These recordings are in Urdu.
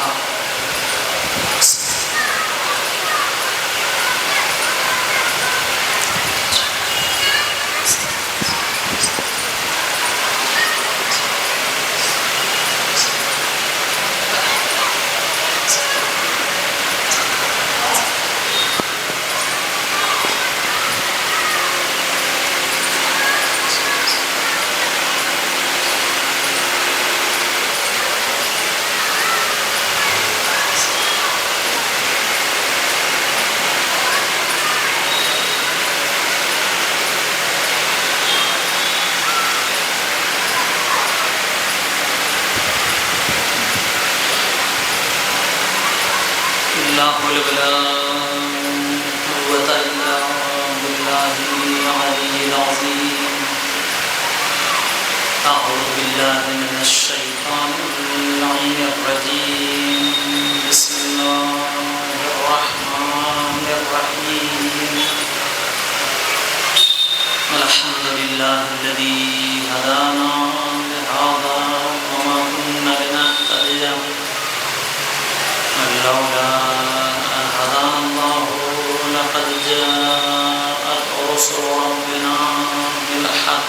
تھا۔ لا حول ولا قوة إلا بالله العلي العظيم۔ أعوذ بالله من الشيطان اللعين الرجيم، بسم الله الرحمن الرحيم۔ الحمد لله الذي هدانا لهذا وما كنا لنهتدي لولا أن هدانا الله لقد جاءت رسل ربنا بالحق۔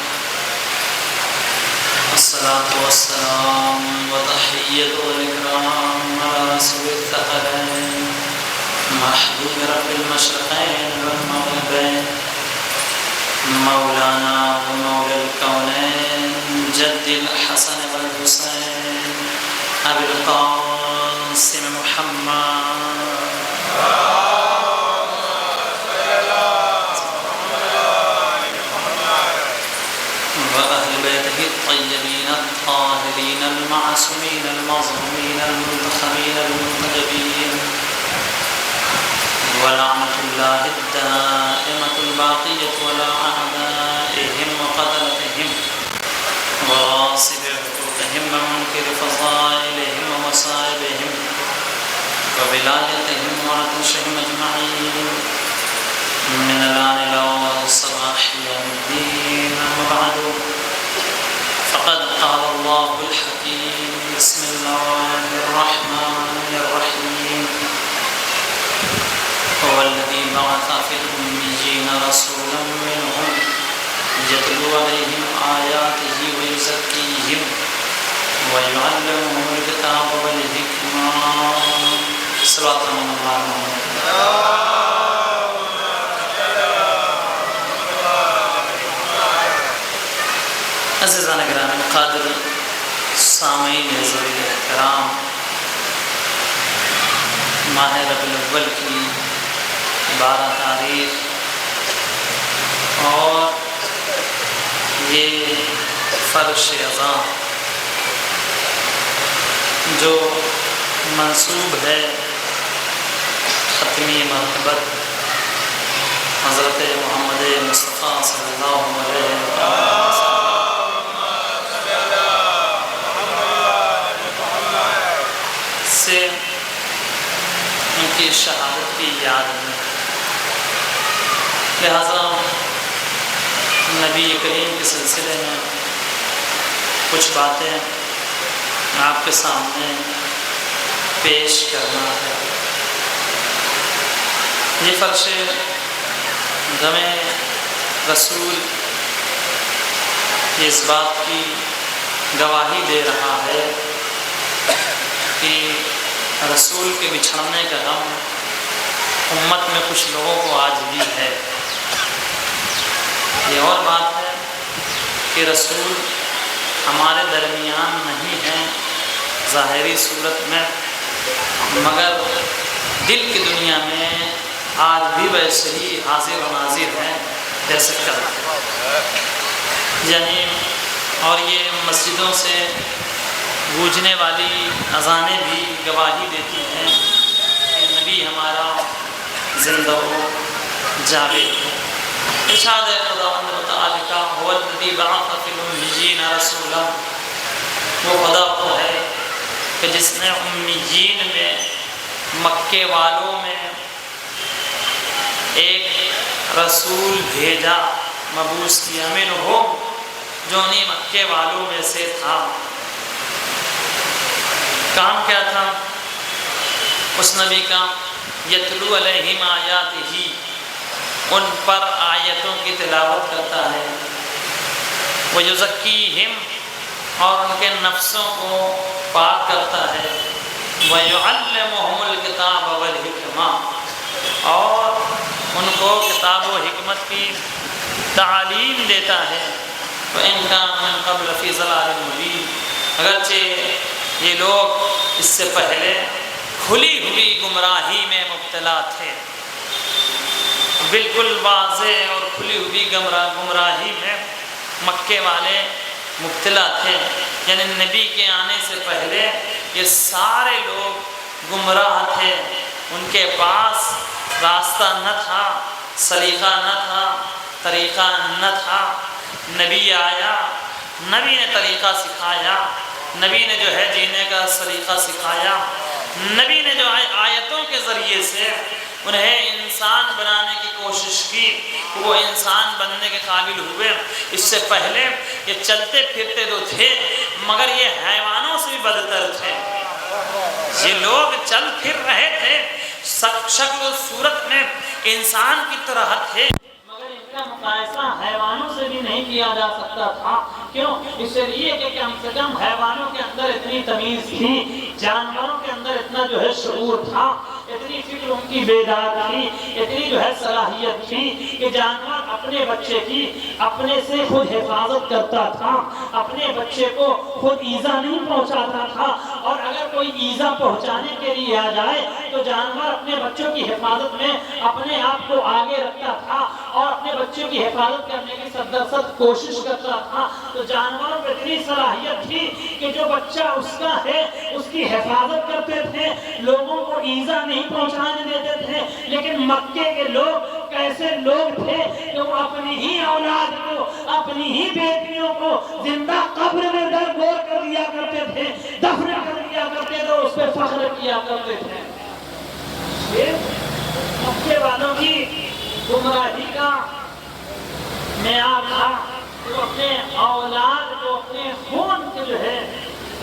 الصلاة والسلام وتحية الإكرام على رسول الثقلين محبوب رب المشرقين والمغربين، مولانا ومولى الكونين جد الحسن والحسين أبي القاسم محمد وأهل بيته الطيبين الطاهرين المعصومين المظلومين المنتخبين المنتجبين، ولعنة الله الدائمة الباقية على أعدائهم وقتلتهم وغاصب حقوقهم ومنكر فضائلهم ومصائبهم وولايتهم وعطشهم أجمعين من الآن إلى صباح يوم الدين، أما بعد فقد قال الله الحكيم، بسم الله الرحمن الرحيم: هو الذي بعث في الأميين رسولا منهم يتلو عليهم آياته ويزكيهم ويعلمهم الكتاب والحكمة۔ صلوات اللہ عزیزان گرامی قادر سامعین ذوی احترام، ماہ ربیع الاول کی 12 تاریخ اور یہ فرش اذاں جو منسوب ہے ختمی مرتبت حضرت محمد مصطفیٰ صلی اللہ علیہ وسلم سے ان کی شہادت کی یاد میں، لہذا نبی کریم کے سلسلے میں کچھ باتیں آپ کے سامنے پیش کرنا ہے۔ یہ فرش غم رسول اس بات کی گواہی دے رہا ہے کہ رسول کے بچھڑنے کا غم امت میں کچھ لوگوں کو آج بھی ہے۔ یہ اور بات ہے کہ رسول ہمارے درمیان نہیں ہیں ظاہری صورت میں، مگر دل کی دنیا میں آج بھی ویسے ہی حاضر و ناظر ہیں جیسے کل۔ یعنی اور یہ مسجدوں سے گونجنے والی اذانیں بھی گواہی دیتی ہیں کہ نبی ہمارا زندہ و جاوید ہے۔ ارشاد ہے خداوند متعال کا: هو الذی بعث فی الامیین رسولا، وہ خدا کو ہے کہ جس نے امیین میں، مکے والوں میں ایک رسول بھیجا، مبعوث کیا، منہم، جو انہیں مکے والوں میں سے تھا۔ کام کیا تھا؟ اس نبی کا یتلو علیہم آیاتہ، ان پر آیتوں کی تلاوت کرتا ہے، ویزکیہم، اور ان کے نفسوں کو پاک کرتا ہے، ویعلمہم الکتاب والحکمہ، اور ان کو کتاب و حکمت کی تعلیم دیتا ہے، وَإِن كَانَ مِن قَبْلَ فِي ضَلَالٍ مُبِينٍ، اگرچہ یہ لوگ اس سے پہلے کھلی ہوئی گمراہی میں مبتلا تھے، بالکل واضح اور کھلی ہوئی گمراہی میں مکے والے مبتلا تھے، یعنی نبی کے آنے سے پہلے یہ سارے لوگ گمراہ تھے، ان کے پاس راستہ نہ تھا، سلیقہ نہ تھا، طریقہ نہ تھا۔ نبی آیا، نبی نے طریقہ سکھایا، نبی نے جو ہے جینے کا سلیقہ سکھایا، نبی نے جو ہے آیتوں کے ذریعے سے انہیں انسان بنانے کی کوشش کی، وہ انسان بننے کے قابل ہوئے۔ اس سے پہلے یہ چلتے پھرتے تو تھے مگر یہ حیوانوں سے بھی بدتر تھے، یہ لوگ چل پھر رہے تھے، شکل و صورت میں انسان کی طرح تھے مگر ان کا مقایسہ حیوانوں سے بھی نہیں کیا جا سکتا تھا۔ کیوں؟ اس لیے کہ کم سے کم حیوانوں کے اندر اتنی تمیز تھی، جانوروں کے اندر اتنا جو ہے شعور تھا، اتنی فکر ان کی بیدار تھی، اتنی جو ہے صلاحیت تھی کہ جانور اپنے بچے کی اپنے سے خود حفاظت کرتا تھا، اپنے بچے کو خود ایذا نہیں پہنچاتا تھا، اور اگر کوئی ایذا پہنچانے کے لیے آ جائے تو جانور اپنے بچوں کی حفاظت میں اپنے آپ کو آگے رکھتا تھا اور اپنے بچوں کی حفاظت کرنے کی صد کوشش کرتا تھا۔ تو جانوروں کو اتنی صلاحیت تھی کہ جو بچہ اس کا ہے اس کی حفاظت کرتے تھے، لوگوں کو ایذا نہیں پہنچانے دیتے تھے۔ لیکن مکے کے لوگ کیسے لوگ تھے کہ وہ اپنی ہی اولاد کو، اپنی ہی بیٹیوں کو زندہ قبر میں درگور کر دیا کرتے تھے، دفن کر دیا کرتے تھے، اس پہ فخر کیا کرتے تھے۔ مکے والوں کی گمراہی کا معیار تھا، وہ اپنے اولاد کو، اپنے خون کے جو ہے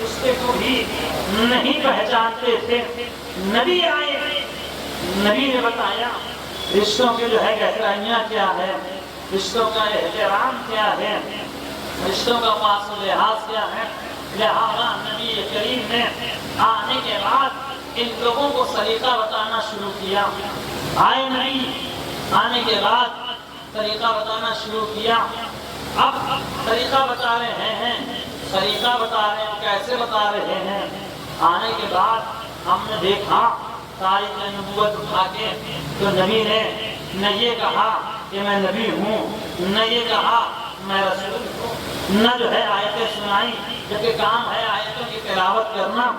رشتے کو بھی نہیں پہچانتے تھے۔ نبی آئے، نبی نے بتایا رشتوں کے جو ہے گہرائیاں کیا ہے، رشتوں کا احترام کیا ہے، رشتوں کا پاس و لحاظ کیا ہے۔ لہذا نبی کریم نے آنے کے بعد ان لوگوں کو سلیقہ بتانا شروع کیا۔ آئے نبی، آنے کے بعد طریقہ بتانا شروع کیا۔ اب طریقہ بتا رہے ہیں، طریقہ بتا رہے ہیں، کیسے بتا رہے ہیں۔ آنے کے بعد ہم نے دیکھا تاریخ نبوت اٹھا کے تو نبی نے نہ یہ کہا کہ میں نبی ہوں، نہ یہ کہا میں رسول ہوں، نہ جو ہے آیتیں سنائی، جبکہ کام ہے آیتوں کی تلاوت کرنا،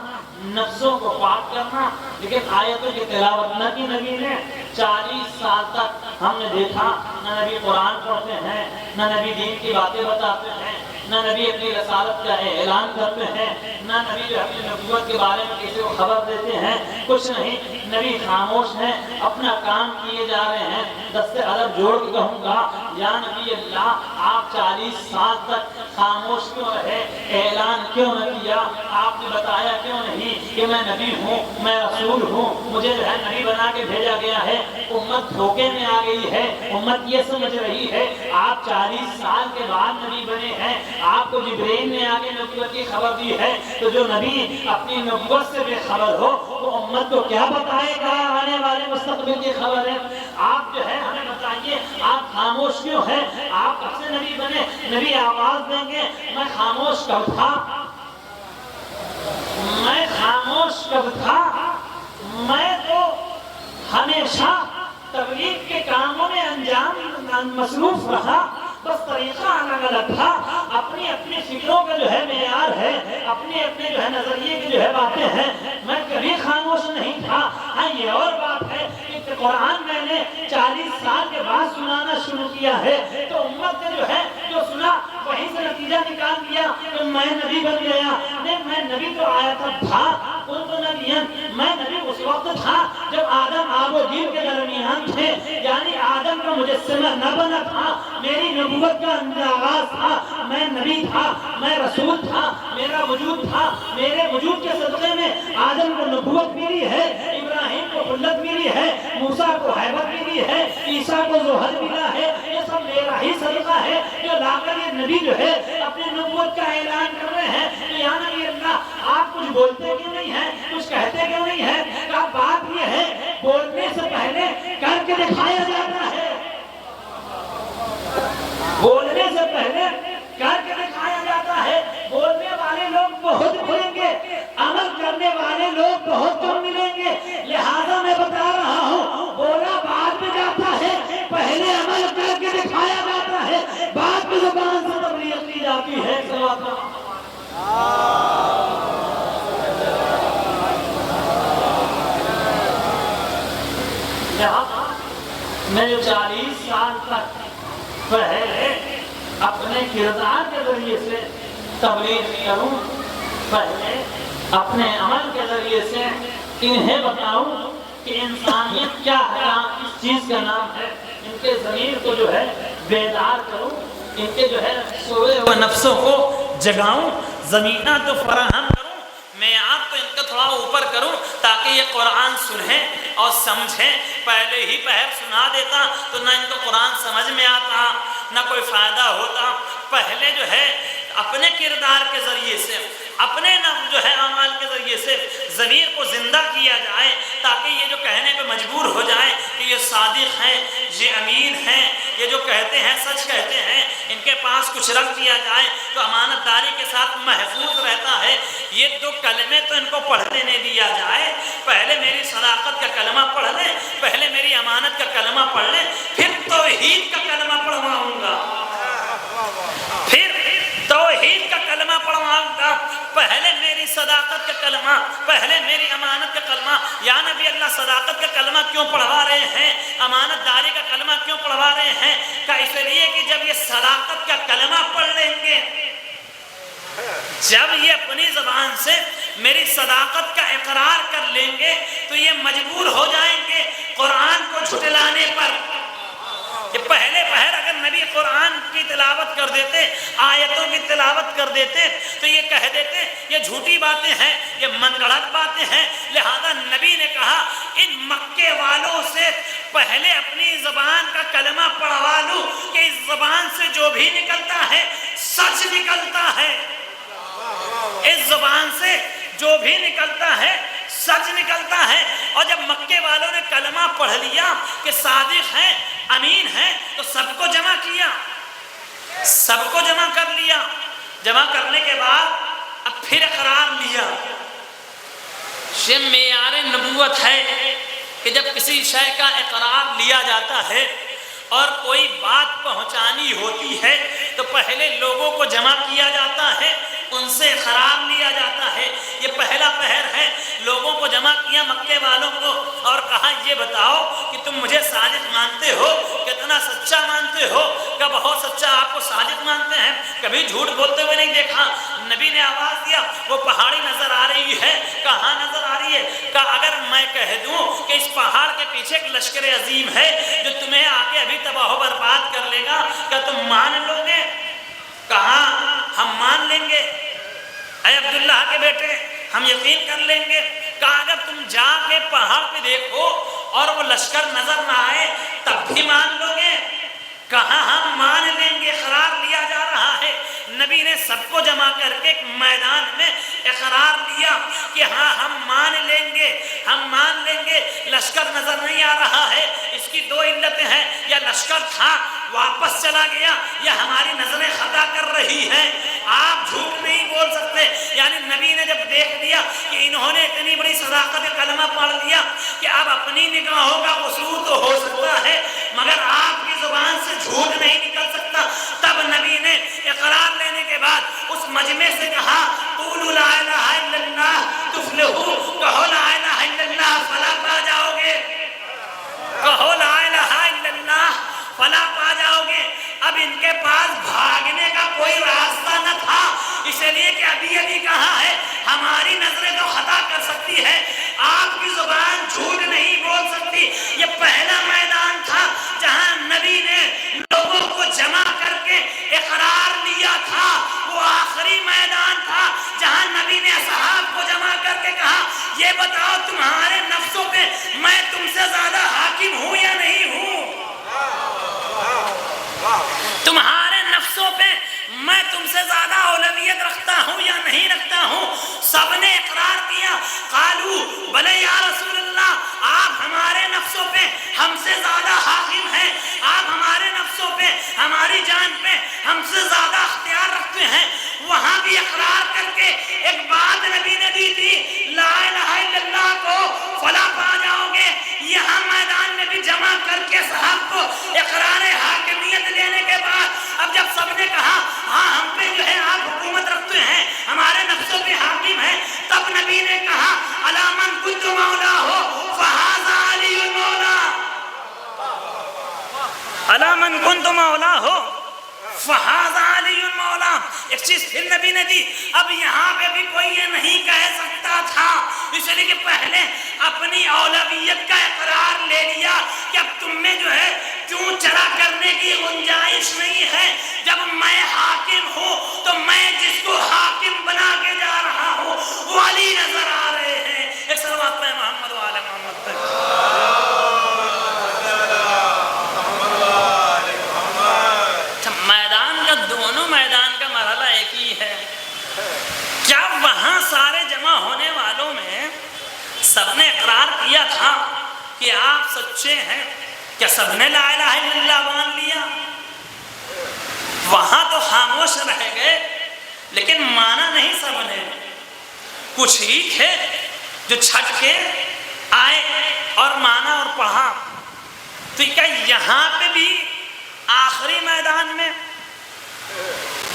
نفسوں کو پاک کرنا، لیکن آیتوں کی تلاوت نہ کی نبی نے۔ 40 سال تک ہم نے دیکھا نہ نبی قرآن پڑھتے ہیں، نہ نبی دین کی باتیں بتاتے ہیں، نہ نبی اپنی رسالت کا اعلان کرتے ہیں، نہ نبی جو اپنی نبوت کے بارے میں کسی کو خبر دیتے ہیں، کچھ نہیں، نبی خاموش ہیں، اپنا کام کیے جا رہے ہیں۔ دست ادب جوڑ کے کہوں گا یا نبی اللہ، آپ 40 سال تک خاموش کیوں رہے؟ اعلان کیوں نہ کیا؟ آپ نے بتایا کیوں نہیں کہ میں نبی ہوں، میں رسول ہوں، مجھے جو ہے نبی بنا کے بھیجا گیا ہے؟ امت دھوکے میں آ گئی ہے، امت یہ سمجھ رہی ہے آپ 40 سال کے بعد نبی بنے ہیں، آپ کو جبرائیل نے آگے نبوت کی خبر دی ہے، تو جو نبی اپنی نبوت سے بے خبر ہو وہ امت کو کیا بتائے گا آنے والے مستقبل کی خبر ہے؟ آپ جو ہے ہمیں بتائیے، آپ خاموش کیوں ہیں؟ آپ کب سے نبی بنے؟ نبی آواز دیں گے میں خاموش کب تھا؟ میں خاموش کب تھا؟ میں تو ہمیشہ تبلیغ کے کاموں میں انجام مصروف رہا، بس طریقہ الگ الگ تھا، اپنی اپنی فکروں کا جو ہے معیار ہے، اپنے اپنے جو ہے نظریے کی جو ہے باتیں ہیں، میں کبھی خاموش نہیں تھا۔ ہاں یہ اور بات ہے کہ قرآن میں نے 40 سال کے بعد سنانا شروع کیا ہے تو امت نے جو ہے جو سنا وہیں سے نتیجہ نکال دیا کہ میں نبی بن گیا۔ نہیں، میں نبی تو آیا تھا، ان تو نبیان، میں نبی اس وقت تھا جب آدم آب و گل کے درمیان تھے، یعنی آدم کا مجسمہ نہ بنا تھا، میری نبوت کا آغاز تھا، میں نبی تھا، میں رسول تھا، میرا وجود تھا، میرے وجود کے صدقے میں آدم کو نبوت ملی ہے، ابراہیم عیسیٰ کو زحل ملا ہے، یہ سب میرا ہی صدقہ ہے، جو لا کر یہ نبی جو ہے اپنی نبوت کا اعلان کر رہے ہیں. تو یا نبی اللہ آپ کچھ بولتے کیوں نہیں ہیں، کچھ کہتے کیوں نہیں ہیں؟ کہ بات یہ ہے بولنے سے پہلے کر کے دکھایا جاتا ہے، بولنے سے پہلے کر کے دکھایا جاتا ہے. بولنے والے لوگ بہت ملیں گے، عمل کرنے والے لوگ بہت کم ملیں گے. لہذا میں بتا رہا ہوں بولا بعد میں جاتا ہے، پہلے عمل کر کے دکھایا جاتا ہے، بعد میں زبان سے تبلیغ کی جاتی ہے. میں 40 سال تک پہلے اپنے کردار کے ذریعے سے تبلیغ کروں، پہلے اپنے عمل کے ذریعے سے انہیں بتاؤں کہ انسانیت کیا ہے، اس چیز کا نام ہے. ان کے ضمیر کو جو ہے بیدار کروں، ان کے جو ہے سوئے ہوئے نفسوں کو جگاؤں، زمینہ تو فراہم کروں، میں آپ تو ان کا تھوڑا اوپر کروں تاکہ یہ قرآن سنیں اور سمجھیں. پہلے ہی پہر سنا دیتا تو نہ ان کو قرآن سمجھ میں آتا، نہ کوئی فائدہ ہوتا. پہلے جو ہے اپنے کردار کے ذریعے سے، اپنے جو ہے اعمال کے ذریعے سے ضمیر کو زندہ کیا جائے تاکہ یہ جو کہنے پہ مجبور ہو جائے کہ یہ صادق ہیں، یہ امین ہیں، یہ جو کہتے ہیں سچ کہتے ہیں، ان کے پاس کچھ رکھ دیا جائے تو امانت داری کے ساتھ محفوظ رہتا ہے. یہ دو کلمے تو ان کو پڑھنے نہیں دیا جائے. پہلے میری صداقت کا کلمہ پڑھ لیں، پہلے میری امانت کا کلمہ پڑھ لیں، پھر توحید کا کلمہ پڑھواؤں گا، پھر توحید کا کلمہ پڑھواؤں گا. پہلے میری صداقت کا کلمہ، پہلے میری امانت کا کلمہ. یا نبی اللہ صداقت کا کلمہ کیوں پڑھوا رہے ہیں، امانت داری کا کلمہ کیوں پڑھوا رہے ہیں؟ کہ اس لیے کہ جب یہ صداقت کا کلمہ پڑھ لیں گے، جب یہ اپنی زبان سے میری صداقت کا اقرار کر لیں گے تو یہ مجبور ہو جائیں گے قرآن کو جھٹلانے پر. کہ پہلے پہر اگر نبی قرآن کی تلاوت کر دیتے، آیتوں کی تلاوت کر دیتے تو یہ کہہ دیتے یہ جھوٹی باتیں ہیں، یہ من گھڑت باتیں ہیں. لہذا نبی نے کہا ان مکے والوں سے پہلے اپنی زبان کا کلمہ پڑھوا لوں کہ اس زبان سے جو بھی نکلتا ہے سچ نکلتا ہے، اس زبان سے جو بھی نکلتا ہے سچ نکلتا ہے. اور جب مکے والوں نے کلمہ پڑھ لیا کہ صادق ہیں، امین ہیں، تو سب کو جمع کیا، سب کو جمع کر لیا. جمع کرنے کے بعد اب پھر اقرار لیا. یہ معیار نبوت ہے کہ جب کسی شے کا اقرار لیا جاتا ہے اور کوئی بات پہنچانی ہوتی ہے تو پہلے لوگوں کو جمع کیا جاتا ہے، ان سے اقرار لیا جاتا ہے. یہ پہلا پہر ہے. لوگوں کو جمع کیا مکے والوں کو اور کہا یہ بتاؤ کہ تم مجھے صادق مانتے ہو، کتنا سچا مانتے ہو، کہ بہت سچا آپ کو صادق مانتے ہیں، کبھی جھوٹ بولتے ہوئے نہیں دیکھا. نبی نے آواز دیا وہ پہاڑی نظر آ رہی ہے. کہاں نظر آ رہی ہے؟ کہ اگر میں کہہ دوں کہ اس پہاڑ کے پیچھے ایک لشکر عظیم ہے جو تمہیں آ کے ابھی تباہ و برباد کر لے گا، کیا تم مان لو گے؟ کہاں ہم مان لیں گے اے عبداللہ کے بیٹے، ہم یقین کر لیں گے. کہا اگر تم جا کے پہاڑ پہ دیکھو اور وہ لشکر نظر نہ آئے تب بھی مان لو گے؟ کہاں ہم مان لیں گے. اقرار لیا جا رہا ہے. نبی نے سب کو جمع کر کے ایک میدان میں اقرار لیا کہ ہاں ہم مان لیں گے، ہم مان لیں گے. لشکر نظر نہیں آ رہا ہے، اس کی دو علتیں ہیں، یا لشکر تھا واپس چلا گیا یا ہماری نظریں خطا کر رہی ہیں. آپ جھوٹ نہیں بول سکتے. یعنی نبی نے جب دیکھ لیا کہ انہوں نے اتنی بڑی صداقت کلمہ پڑھ لیا کہ اب اپنی نگاہوں کا قصور تو ہو سکتا ہے مگر آپ کی زبان سے جھوٹ نہیں نکل سکتا، تب نبی نے اقرار لینے کے بعد اس مجمع سے کہا قولوا لا الہ الا اللہ تفلحوا، کہو لا الہ الا اللہ فلاح پا جاؤ گے، کہو لا الہ الا اللہ فلاح پا جاؤ گے. اب ان کے پاس بھاگنے کا کوئی راستہ نہ تھا، اس لیے کہ ابھی کہا ہے ہماری نظریں تو خطا کر سکتی ہے، آپ کی زبان جھوٹ نہیں بول سکتی. یہ پہلا میدان تھا جہاں نبی نے لوگوں کو جمع کر کے اقرار لیا تھا. وہ آخری میدان تھا جہاں نبی نے اصحاب کو جمع کر کے کہا یہ بتاؤ تمہارے نفسوں پہ میں تم سے زیادہ حاکم ہوں یا نہیں ہوں؟ سے زیادہ اولویت رکھتا ہوں یا نہیں رکھتا ہوں؟ سب نے اقرار کیا. قالو بلے یا رسول اللہ، آپ ہمارے نفسوں پہ ہم سے زیادہ حاکم ہیں، آپ ہمارے نفسوں پہ، ہماری جان پہ ہم سے زیادہ اختیار رکھتے ہیں. وہاں بھی اقرار کر کے ایک بات نبی نے دی تھی، لا الہ الا اللہ کو فلاح پا جاؤ گے. یہاں میدان میں بھی جمع کر کے صاحب کو اقرار حاکمیت دینے کے بعد اب جب سب نے کہا ہاں ہم پہ جو ہے آپ حکومت رکھتے ہیں، ہمارے نفسوں پہ حاکم ہیں، تب نبی نے کہا الا من کنت مولا ہو فہذا علی مولا، الا من کنت مولا ہو فہذا علی مولا. ایک چیز پھر نبی نے دی، اب یہاں پہ بھی کوئی یہ نہیں کہہ سکتا تھا، اس لیے کہ پہلے اپنی اولویت کا اقرار لے لیا کہ اب تم میں جو ہے کیوں چرا کرنے کی گنجائش نہیں ہے. جب میں حاکم ہوں تو میں جس کو حاکم بنا کے جا رہا ہوں وہ علی نظر آ رہے ہیں. ایک صلوات پہ محمد و آل محمد پہ. دونوں میدان کا مرحلہ ایک ہی ہے. کیا وہاں سارے جمع ہونے والوں میں سب نے اقرار کیا تھا کہ آپ سچے ہیں؟ کیا سب نے لا الہ الا اللہ مان لیا؟ وہاں تو خاموش رہ گئے لیکن مانا نہیں سب نے. کچھ ہی تھے جو چھٹ کے آئے اور مانا اور پڑھا. تو کیا یہاں پہ بھی آخری میدان میں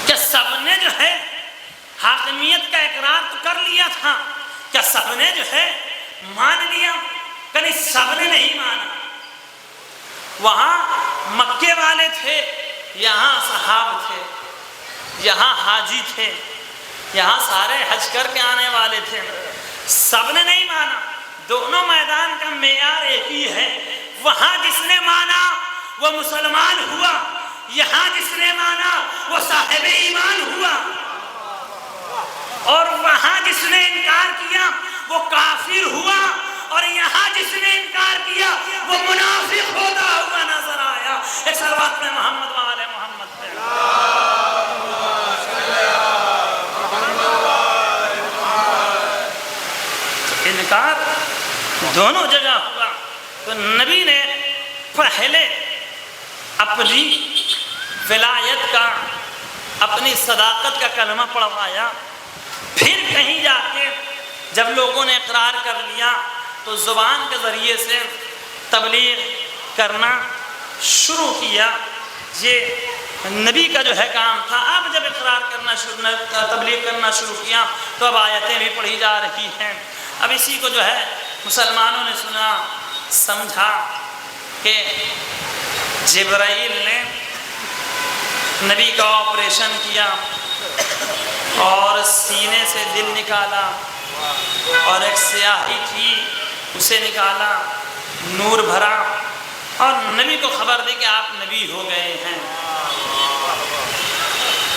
کیا سب نے جو ہے حاکمیت کا اقرار تو کر لیا تھا؟ کیا سب نے جو ہے مان لیا؟ کہیں سب نے نہیں مانا. وہاں مکے والے تھے، یہاں صحاب تھے، یہاں حاجی تھے، یہاں سارے حج کر کے آنے والے تھے. سب نے نہیں مانا. دونوں میدان کا معیار ایک ہی ہے. وہاں جس نے مانا وہ مسلمان ہوا، یہاں جس نے مانا وہ صاحب ایمان ہوا، اور وہاں جس نے انکار کیا وہ کافر ہوا، اور یہاں جس نے انکار کیا وہ منافق ہوتا ہوا نظر آیا. ایک صلوات میں محمد و آل محمد پہ. انکار دونوں جگہ ہوا. تو نبی نے پہلے اپنی ولایت کا، اپنی صداقت کا کلمہ پڑھوایا، پھر کہیں جا کے جب لوگوں نے اقرار کر لیا تو زبان کے ذریعے سے تبلیغ کرنا شروع کیا. یہ نبی کا جو ہے کام تھا. اب جب اقرار کرنا تبلیغ کرنا شروع کیا تو اب آیتیں بھی پڑھی جا رہی ہیں. اب اسی کو جو ہے مسلمانوں نے سنا، سمجھا کہ جبرائیل نے نبی کا آپریشن کیا اور سینے سے دل نکالا اور ایک سیاہی تھی اسے نکالا، نور بھرا اور نبی کو خبر دی کہ آپ نبی ہو گئے ہیں.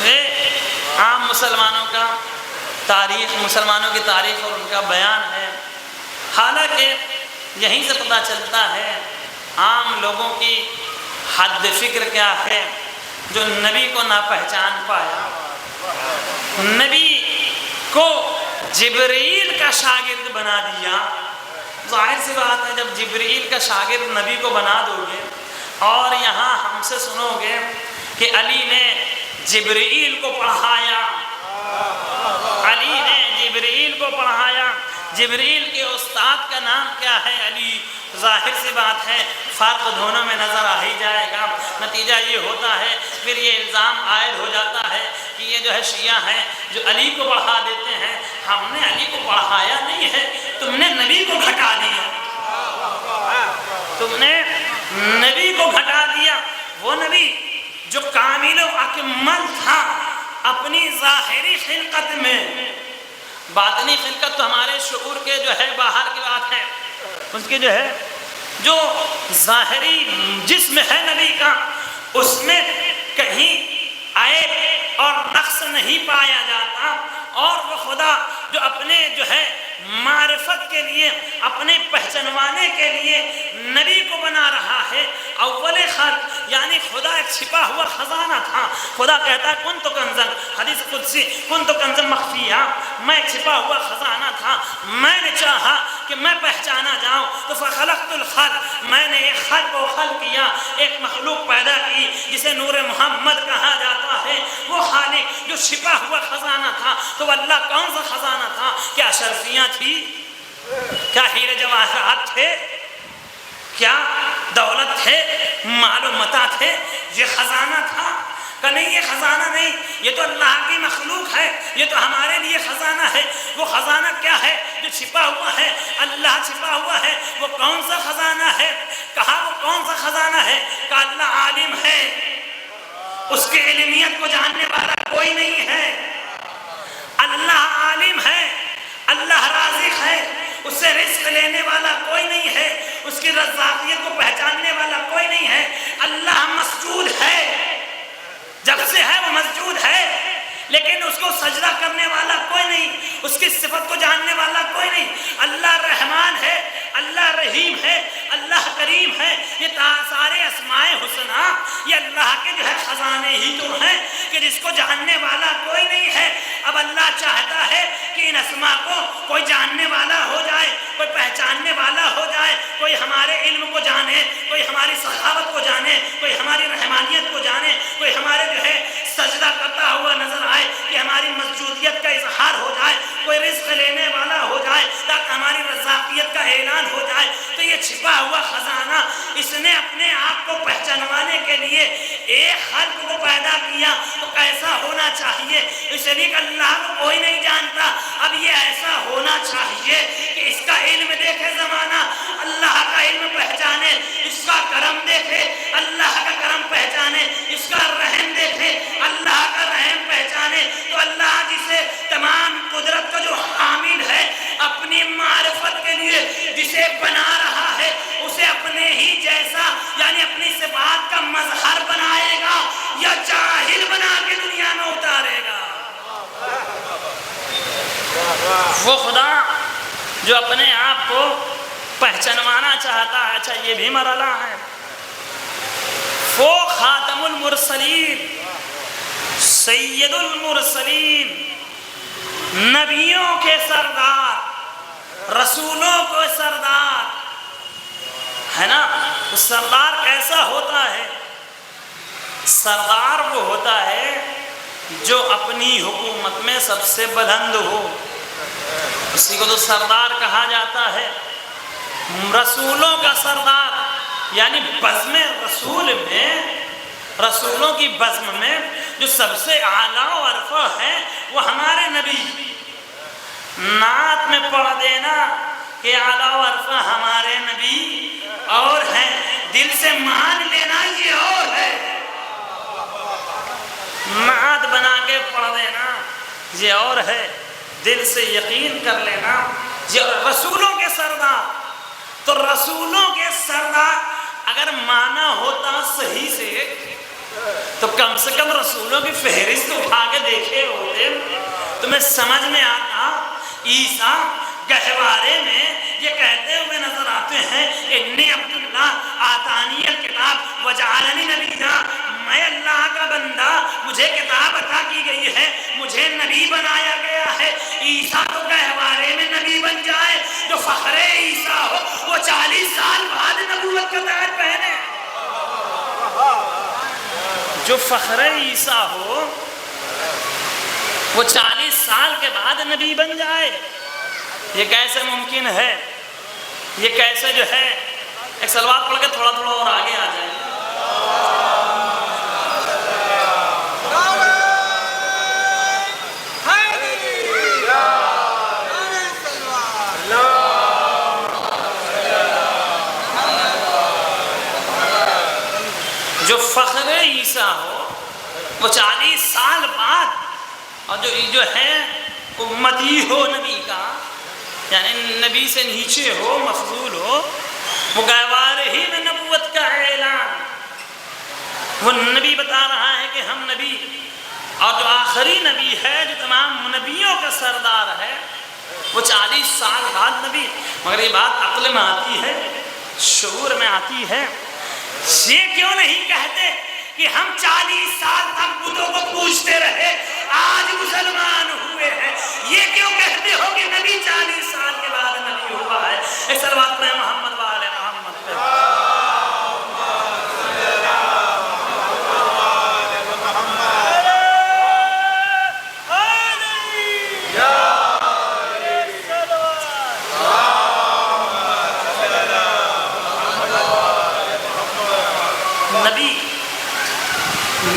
یہ عام مسلمانوں کا تاریخ، مسلمانوں کی تاریخ اور ان کا بیان ہے. حالانکہ یہیں سے پتہ چلتا ہے عام لوگوں کی حد فکر کیا ہے جو نبی کو نہ پہچان پایا. نبی کو جبرائیل کا شاگرد بنا دیا. ظاہر سی بات ہے جب جبرائیل کا شاگرد نبی کو بنا دو گے اور یہاں ہم سے سنو گے کہ علی نے جبرائیل کو پڑھایا، علی نے جبرائیل کو پڑھایا، جبرائیل کے استاد کا نام کیا ہے؟ علی. ظاہر سی بات ہے فرق دونوں میں نظر آ ہی جائے گا. نتیجہ یہ ہوتا ہے پھر یہ الزام عائد ہو جاتا ہے کہ یہ جو ہے شیعہ ہیں جو علی کو پڑھا دیتے ہیں. ہم نے علی کو پڑھایا نہیں ہے، تم نے نبی کو گھٹا دیا، تم نے نبی کو گھٹا دیا. وہ نبی جو کامل و اکمل تھا اپنی ظاہری خلقت میں، باطنی خلقت تو ہمارے شعور کے جو ہے باہر کی بات ہے، اس کے جو ہے جو ظاہری جسم ہے نبی کا اس میں کہیں عیب اور نقص نہیں پایا جاتا. اور وہ خدا جو اپنے جو ہے معرفت کے لیے، اپنے پہچانوانے کے لیے نبی کو بنا رہا ہے۔ اول خلق یعنی خدا ایک چھپا ہوا خزانہ تھا۔ خدا کہتا ہے کنت کنزن، حدیث قدسی، کنت کنزن مخفیہ، میں ایک چھپا ہوا خزانہ تھا، میں نے چاہا کہ میں پہچانا جاؤں تو فخلقت الخلق، میں نے ایک خلق کو خلق کیا، ایک مخلوق پیدا کی جسے نور محمد کہا جاتا ہے۔ وہ خالق جو چھپا ہوا خزانہ تھا، تو اللہ کون سا خزانہ تھا؟ کیا اشرفیاں تھی؟ کیا ہیرے جواہرات تھے؟ کیا دولت تھے؟ مال و متاع تھے؟ یہ خزانہ تھا کہ نہیں؟ یہ خزانہ نہیں، یہ تو اللہ کی مخلوق ہے، یہ تو ہمارے لیے خزانہ ہے۔ وہ خزانہ کیا ہے جو چھپا ہوا ہے؟ اللہ چھپا ہوا ہے۔ وہ کون سا خزانہ ہے؟ کہا وہ کون سا خزانہ ہے؟ کہ اللہ عالم ہے، اس کی علمیت کو جاننے والا کوئی نہیں ہے۔ اللہ عالم ہے، اللہ رازق ہے، اس سے رزق لینے والا کوئی نہیں ہے، اس کی رزاقیت کو پہچاننے والا کوئی نہیں ہے۔ اللہ مسجود ہے، جب سے ہے وہ مسجود ہے، لیکن اس کو سجدہ کرنے والا کوئی نہیں، اس کی صفت کو جاننے والا کوئی نہیں۔ اللہ رحمان ہے، اللہ رحیم ہے، اللہ کریم ہے۔ یہ سارے اسماء حسنہ یہ اللہ کے جو ہے خزانے ہی تو ہیں کہ جس کو جاننے والا کوئی نہیں ہے۔ اب اللہ چاہتا ہے کہ ان اسماء کو کوئی جاننے والا ہو جائے، کوئی پہچاننے والا ہو جائے، کوئی ہمارے علم کو جانے، کوئی ہماری سخاوت کو جانے، کوئی ہماری رحمانیت کو جانے، کوئی ہمارے جو ہے سجدہ کرتا ہوا نظر آئے کہ ہماری مسجودیت کا اظہار ہو جائے، کوئی رزق لینے والا ہو جائے تاکہ ہماری رزاقیت کا اعلان ہو جائے۔ تو یہ چھپا ہوا خزانہ اس نے اپنے آپ کو پہچانوانے کے لیے ایک خلق کو پیدا کیا، تو کیسا ہونا چاہیے؟ اس لیے کہ اللہ کو کوئی نہیں جانتا، اب یہ ایسا ہونا چاہیے کہ اس کا علم دیکھے زمانہ، اللہ کا علم پہچانے، اس کا کرم دیکھے، اللہ کا کرم پہچانے، اس کا رحم دیکھے، اللہ کا رحم پہچانے۔ تو اللہ جسے تمام قدرت کا جو حامل ہے، اپنی معرفت کے لیے جسے بنا رہا ہے، اسے اپنے ہی جیسا یعنی اپنی صفات کا مظہر بنائے گا یا جاہل بنا کے دنیا میں اتارے گا؟ وہ خدا جو اپنے آپ کو پہچانوانا چاہتا ہے، اچھا یہ بھی مرحلہ ہے۔ وہ خاتم المرسلین، سید المرسلین، نبیوں کے سردار، رسولوں کے سردار ہے نا۔ سردار کیسا ہوتا ہے؟ سردار وہ ہوتا ہے جو اپنی حکومت میں سب سے بلند ہو، اسی کو تو سردار کہا جاتا ہے۔ رسولوں کا سردار یعنی بزم رسول میں، رسولوں کی بزم میں جو سب سے اعلیٰ و ارفع ہے وہ ہمارے نبی۔ نعت میں پڑھ دینا کہ اعلیٰ و ارفع ہمارے نبی اور ہیں، دل سے مان لینا یہ اور ہے۔ نعت بنا کے پڑھ دینا یہ اور ہے، دل سے یقین کر لینا یہ رسولوں کے سردار۔ تو رسولوں کے سردار اگر مانا ہوتا صحیح سے تو کم سے کم رسولوں کی فہرست اٹھا کے دیکھے ہوتے، تمہیں سمجھ میں آتا۔ عیسیٰ گہوارے میں یہ کہتے ہوئے نظر آتے ہیں انی عبداللہ آتانی الکتاب وجعلنی نبیّا، میں اللہ کا بندہ، مجھے کتاب عطا کی گئی ہے، مجھے نبی بنایا گیا ہے۔ عیسیٰ تو گہوارے میں نبی بن جائے، جو فخر عیسیٰ ہو وہ 40 سال بعد نبوت کا تاج پہنے، جو فخر عیسیٰ ہو وہ 40 سال کے بعد نبی بن جائے۔ یہ کیسے ممکن ہے؟ یہ کیسے جو ہے؟ ایک سلوات پڑھ کے تھوڑا تھوڑا اور آگے آ جائیں۔ جو فخر عیسیٰ ہو وہ 40 سال بعد، اور جو ہے امتی ہو نبی کا، یعنی نبی سے نیچے ہو، مفضول ہو، وہ گہوارے ہی میں نبوت کا اعلان، وہ نبی بتا رہا ہے کہ ہم نبی، اور جو آخری نبی ہے جو تمام نبیوں کا سردار ہے، وہ 40 سال بعد نبی. مگر یہ بات عقل میں آتی ہے, شعور میں آتی ہے. یہ کیوں نہیں کہتے کہ ہم 40 سال تک بتوں کو پوجتے رہے, آج مسلمان ہوئے ہیں؟ یہ کیوں کہتے ہو کہ نبی 40 سال کے بعد نبی ہوا ہے؟ ایک صلوات میں محمد والے محمد پہ.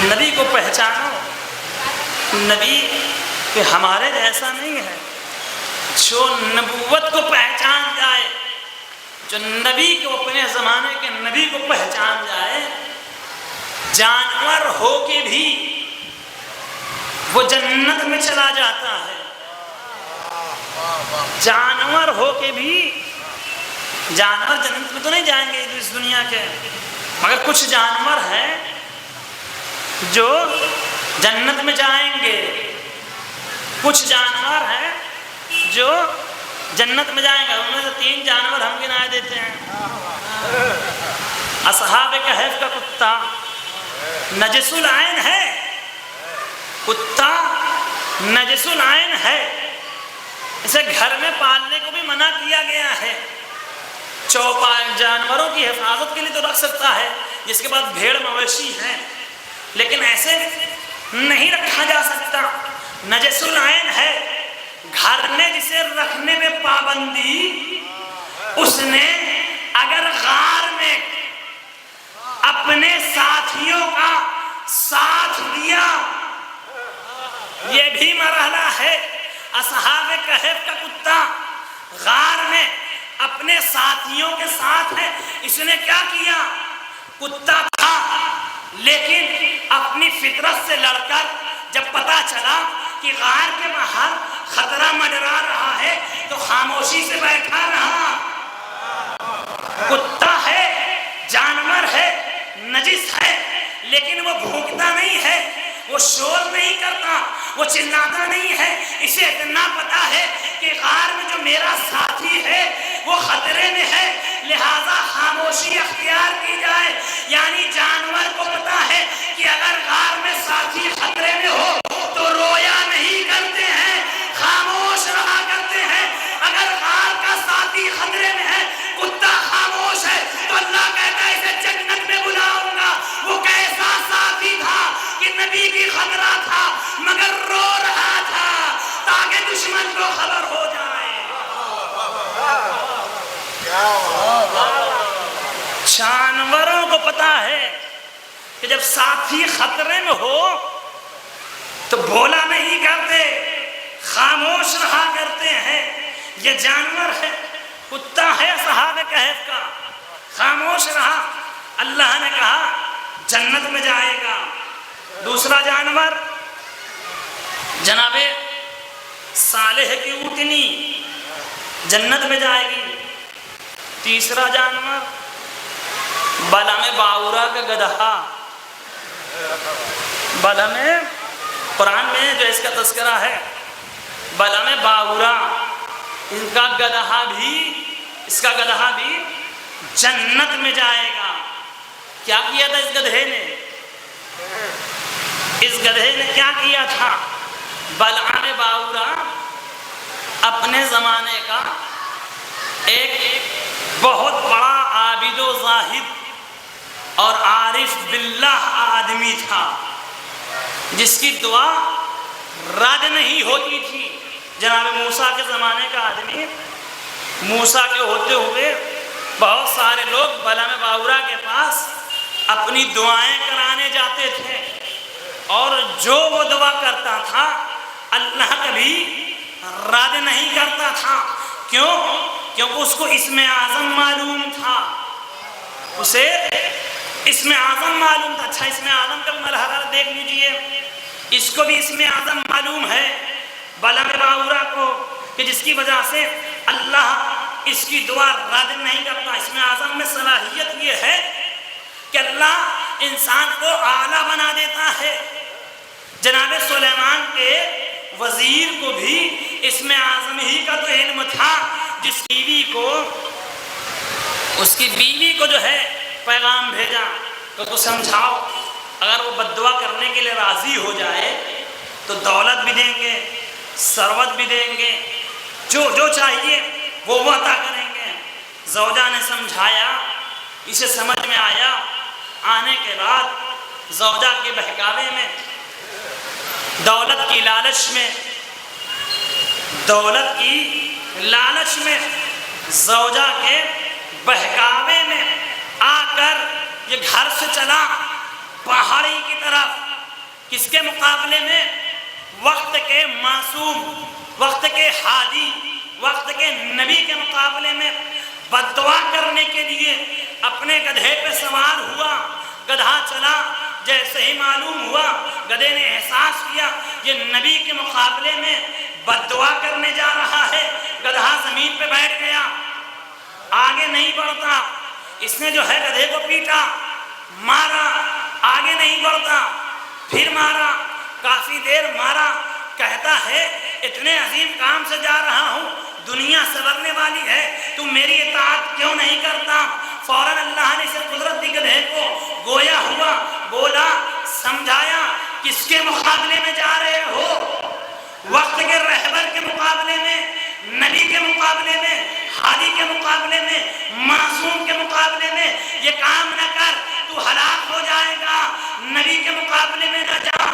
نبی کو پہچانو. نبی کہ ہمارے جیسا نہیں ہے. جو نبوت کو پہچان جائے, جو نبی کو, اپنے زمانے کے نبی کو پہچان جائے, جانور ہو کے بھی وہ جنت میں چلا جاتا ہے. جانور ہو کے بھی, جانور جنت میں تو نہیں جائیں گے اس دنیا کے, مگر کچھ جانور ہیں جو جنت میں جائیں گے. کچھ جانور ہیں جو جنت میں جائیں گے. ان میں سے 3 جانور ہم گنا دیتے ہیں. اصحاب کہف کا کتا نجس العین ہے. کتا نجس العین ہے, اسے گھر میں پالنے کو بھی منع کیا گیا ہے. چوپائے جانوروں کی حفاظت کے لیے تو رکھ سکتا ہے, جس کے بعد بھیڑ مویشی ہیں, لیکن ایسے نہیں رکھا جا سکتا. نجس العین ہے. گھر میں جسے رکھنے میں پابندی, اس نے اگر غار میں اپنے ساتھیوں کا ساتھ دیا, یہ بھی مرحلہ ہے. اصحاب کہف کا کتا غار میں اپنے ساتھیوں کے ساتھ ہے. اس نے کیا کیا؟ کتا تھا, لیکن اپنی فطرت سے لڑ کر جب پتا چلا کہ غار کے باہر خطرہ منڈرا رہا ہے تو خاموشی سے بیٹھا رہا. کتا ہے, جانور ہے, نجس ہے, لیکن وہ بھونکتا نہیں ہے, وہ شور نہیں کرتا, وہ چلاتا نہیں ہے. اسے اتنا پتا ہے کہ غار میں جو میرا ساتھی ہے وہ خطرے میں ہے, لہذا خاموشی اختیار کی جائے. یعنی جانور کو پتا ہے کہ اگر غار میں ساتھی خطرے میں ہو تو رویا نہیں کرتے ہیں, خاموش رہا کرتے ہیں. اگر غار کا ساتھی خطرے میں ہے, کتا خاموش ہے, تو اللہ کہتا ہے اسے جنت میں بلاؤں گا. وہ کیسا ساتھی تھا کہ نبی کی خطرہ تھا مگر رو رہا تھا تاکہ دشمن کو خبر ہو جائے. جانوروں کو پتا ہے کہ جب ساتھی خطرے میں ہو تو بولا نہیں کرتے, خاموش رہا کرتے ہیں. یہ جانور ہے, کتا ہے اصحاب کہف کا, خاموش رہا. اللہ نے کہا جنت میں جائے گا. دوسرا جانور جناب صالح کی اونٹنی جنت میں جائے گی. تیسرا جانور بلم باورا کا گدھا. بلم, قرآن میں جو اس کا تذکرہ ہے, بلم باورا, اس کا گدھا بھی جنت میں جائے گا. کیا کیا تھا اس گدھے نے؟ اس گدھے نے کیا کیا تھا؟ بلعام باورا اپنے زمانے کا ایک بہت بڑا عابد و زاہد اور عارف باللہ آدمی تھا, جس کی دعا رد نہیں ہوتی تھی. جناب موسیٰ کے زمانے کا آدمی, موسیٰ کے ہوتے ہوئے بہت سارے لوگ بلعام باورا کے پاس اپنی دعائیں کرانے جاتے تھے, اور جو وہ دعا کرتا تھا اللہ کبھی رد نہیں کرتا تھا. کیوں؟ کیونکہ اس کو اسم اعظم معلوم تھا, اسے اسم اعظم معلوم تھا. اچھا, اسم اعظم کا مرحلہ دیکھ لیجئے. اس کو بھی اسم اعظم معلوم ہے بلعام باورا کو, کہ جس کی وجہ سے اللہ اس کی دعا رد نہیں کرتا. اسم اعظم میں صلاحیت یہ ہے کہ اللہ انسان کو اعلیٰ بنا دیتا ہے. جناب سلیمان کے وزیر کو بھی اسم اعظم ہی کا تو علم تھا، جس بیوی کو اس کی بیوی کو جو ہے پیغام بھیجا تو سمجھاؤ، اگر وہ بد دعا کرنے کے لیے راضی ہو جائے تو دولت بھی دیں گے، ثروت بھی دیں گے، جو چاہیے وہ عطا کریں گے۔ زوجہ نے سمجھایا، اسے سمجھ میں آیا۔ آنے کے بعد زوجہ کے بہکاوے میں، دولت کی لالچ میں زوجہ کے بہکاوے میں آ کر یہ گھر سے چلا پہاڑی کی طرف۔ کس کے مقابلے میں؟ وقت کے معصوم، وقت کے ہادی، وقت کے نبی کے مقابلے میں بد دعا کرنے کے لیے اپنے گدھے پہ سوار ہوا۔ گدھا چلا، جیسے ہی معلوم ہوا، گدھے نے احساس کیا یہ نبی کے مقابلے میں بد دعا کرنے جا رہا ہے، گدھا زمین پہ بیٹھ گیا، آگے نہیں بڑھتا۔ اس نے جو ہے گدھے کو پیٹا، مارا، آگے نہیں بڑھتا، پھر مارا، کافی دیر مارا۔ کہتا ہے اتنے عظیم کام سے جا رہا ہوں، دنیا سنورنے والی ہے، تم میری اطاعت کیوں نہیں کرتا؟ فوراً اللہ نے اسے قدرت دی، گدھے کو گویا ہوا، بولا، سمجھایا، کس کے مقابلے میں جا رہے ہو؟ وقت کے رہبر کے مقابلے میں، نبی کے مقابلے میں، ہادی کے مقابلے میں، معصوم کے مقابلے میں یہ کام نہ کر، تو ہلاک ہو جائے گا۔ نبی کے مقابلے میں نہ جا،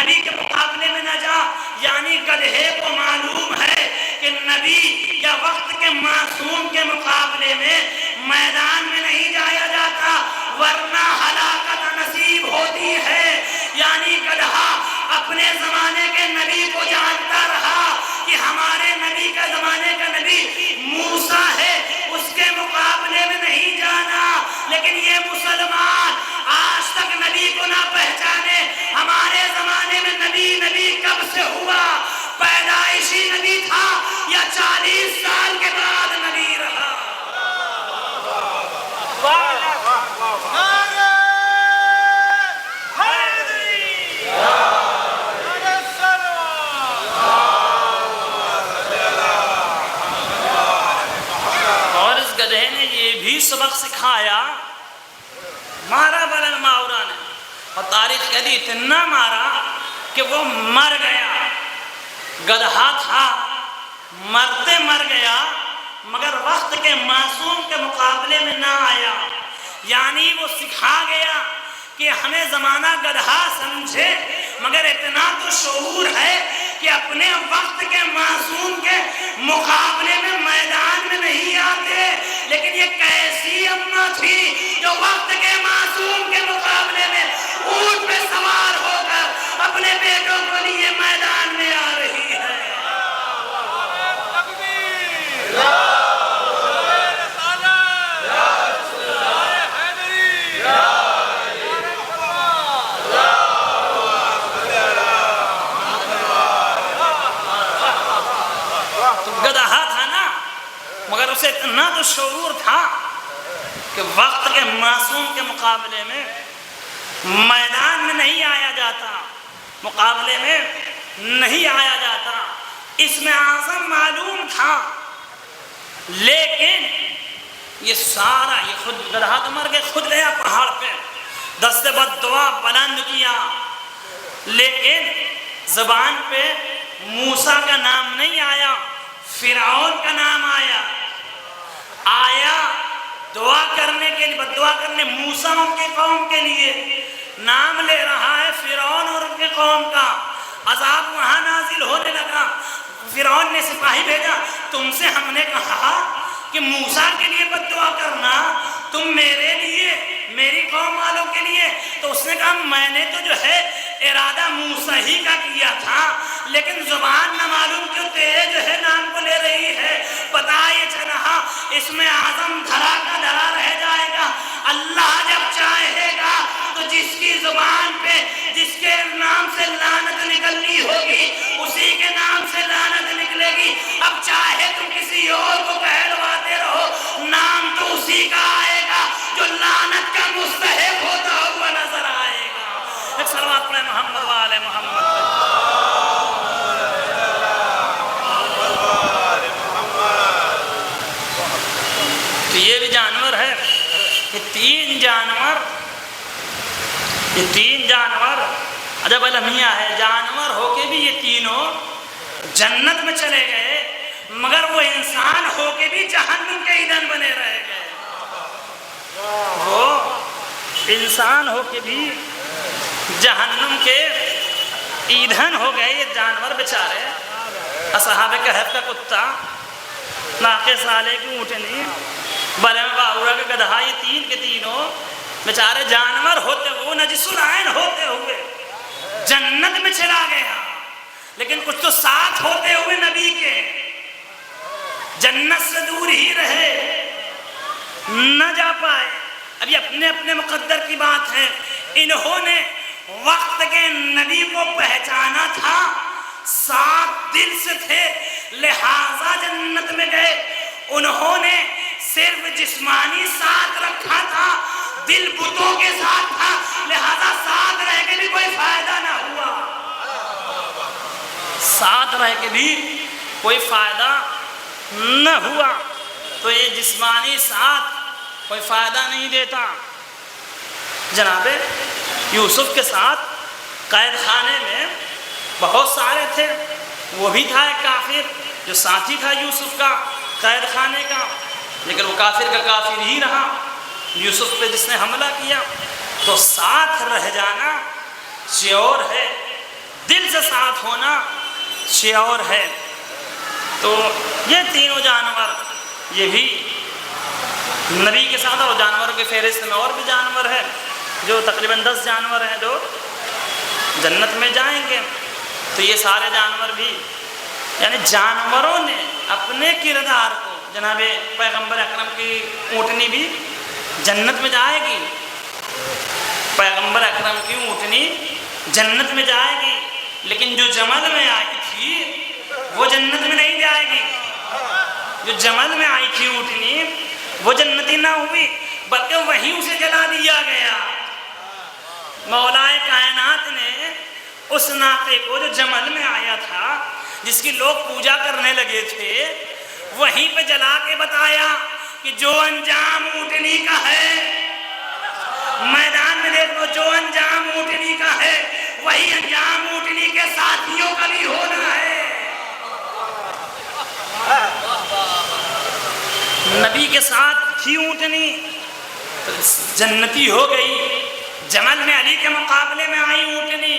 نبی کے مقابلے میں نہ جا۔ یعنی گدھے کو معلوم ہے کہ نبی یا وقت کے معصوم کے مقابلے میں میدان میں نہیں جایا جاتا، ورنہ ہلاکت نصیب ہوتی ہے۔ یعنی گدھا اپنے زمانے کے نبی کو جانتا رہا کہ ہمارے نبی کا زمانے کا نبی موسیٰ ہے، اس کے مقابلے میں نہیں جانا۔ لیکن یہ مسلمان آج تک نبی کو نہ پہچانے۔ ہمارے زمانے میں نبی کب سے ہوا؟ پیدائشی نبی تھا یا 40 سال کے بعد نبی رہا؟ اور اس گدھے نے یہ بھی سبق سکھایا، مارا بلن ماورا نے، اور تاریخ کہتی اتنا مارا کہ وہ مر گیا۔ گدھا تھا، مرتے مر گیا، مگر وقت کے معصوم کے مقابلے میں نہ آیا۔ یعنی وہ سکھا گیا کہ ہمیں زمانہ گدھا سمجھے، مگر اتنا تو شعور ہے کہ اپنے وقت کے معصوم کے مقابلے میں میدان میں نہیں آتے۔ لیکن یہ کیسی اماں تھی جو وقت کے معصوم کے مقابلے میں اونٹ پہ سوار ہو کر اپنے بیٹوں کو لیے میدان میں آ رہی ہے۔ گدھا تھا نا، مگر اسے اتنا تو شعور تھا کہ وقت کے معصوم کے مقابلے میں میدان میں نہیں آیا جاتا، مقابلے میں نہیں آیا جاتا۔ اس میں اعظم معلوم تھا، لیکن یہ سارا، یہ خود گدھا تو مر کے خود گیا پہاڑ پہ، دست بد دعا بلند کیا، لیکن زبان پہ موسیٰ کا نام نہیں آیا، فرعون کا نام آیا۔ دعا کرنے کے لیے، بد دعا کرنے، موسیٰ ان کے قوم کے لیے نام لے رہا ہے فرعون اور ان کے قوم کا۔ عذاب وہاں نازل ہونے لگا، فرعون نے سپاہی بھیجا، تم سے ہم نے کہا کہ موسیٰ کے لیے بد دعا کرنا، تم میرے لیے، میری قوم والوں کے لیے؟ تو اس نے کہا میں نے تو جو ہے ارادہ موسیٰ ہی کا کیا تھا، لیکن زبان نہ معلوم کیوں تیرے جو ہے نام کو لے رہی ہے۔ پتا یہ چلا اس میں اعظم دھرا کا دھرا رہ جائے گا۔ اللہ جب چاہے گا تو جس کی زبان پہ جس کے نام سے لعنت نکلنی ہوگی اسی کے نام سے لعنت نکلے گی۔ اب چاہے تم کسی اور کو کہلواتے رہو، نام تو اسی کا آئے گا جو لعنت کا مستحق ہوتا ہوا نظر آئے گا۔ ایک صلوات پڑھیں محمد و آل محمد۔ تو یہ بھی جانور ہے. یہ تین جانور عجب المیہ ہے. جانور ہو کے بھی یہ تینوں جنت میں چلے گئے، مگر وہ انسان ہو کے بھی جہنم کے ایندھن بنے رہ گئے. وہ انسان ہو کے بھی جہنم کے ایندھن ہو گئے. یہ جانور بیچارے، اصحاب کہف کا کتا، ناقے سالے کی اونٹنی، برہم باورا کا گدھا، یہ تین کے تینوں بیچارے جانور ہوتے ہوئے، نجس العین ہوتے ہوئے جنت میں چلا گیا. لیکن کچھ تو ساتھ ہوتے ہوئے نبی کے جنت سے دور ہی رہے، نہ جا پائے. اب یہ اپنے اپنے مقدر کی بات ہے. انہوں نے وقت کے نبی کو پہچانا تھا، ساتھ دل سے تھے، لہٰذا جنت میں گئے. انہوں نے صرف جسمانی ساتھ رکھا تھا، دل بتوں کے ساتھ تھا، لہذا ساتھ رہ کے بھی کوئی فائدہ نہ ہوا. ساتھ رہ کے بھی کوئی فائدہ نہ ہوا. تو یہ جسمانی ساتھ کوئی فائدہ نہیں دیتا. جناب یوسف کے ساتھ قید خانے میں بہت سارے تھے. وہ بھی تھا ایک کافر جو ساتھی تھا یوسف کا قید خانے کا، لیکن وہ کافر کا کافر ہی رہا. یوسف پہ جس نے حملہ کیا، تو ساتھ رہ جانا شعور ہے، دل سے ساتھ ہونا شعور ہے. تو یہ تینوں جانور، یہ بھی نبی کے ساتھ، اور جانوروں کے فہرست میں اور بھی جانور ہے جو تقریباً 10 جانور ہیں جو جنت میں جائیں گے. تو یہ سارے جانور بھی، یعنی جانوروں نے اپنے کردار کو، جناب پیغمبر اکرم کی اونٹنی بھی جنت میں جائے گی، پیغمبر اکرم کی اونٹنی جنت میں جائے گی، لیکن جو جمل میں آئی تھی وہ جنت میں نہیں جائے گی. جو جمل میں آئی تھی اونٹنی وہ جنتی نہ ہوئی، بلکہ وہیں اسے جلا دیا گیا. مولا کائنات نے اس ناقے کو جو جمل میں آیا تھا، جس کی لوگ پوجا کرنے لگے تھے، وہیں پہ جلا کے بتایا کہ جو انجام اونٹنی کا ہے، میدان میں دیکھو، جو انجام اونٹنی کا ہے وہی انجام اونٹنی کے ساتھیوں کا بھی ہونا ہے. نبی کے ساتھ تھی اونٹنی تو جنتی ہو گئی. جمل میں علی کے مقابلے میں آئی اونٹنی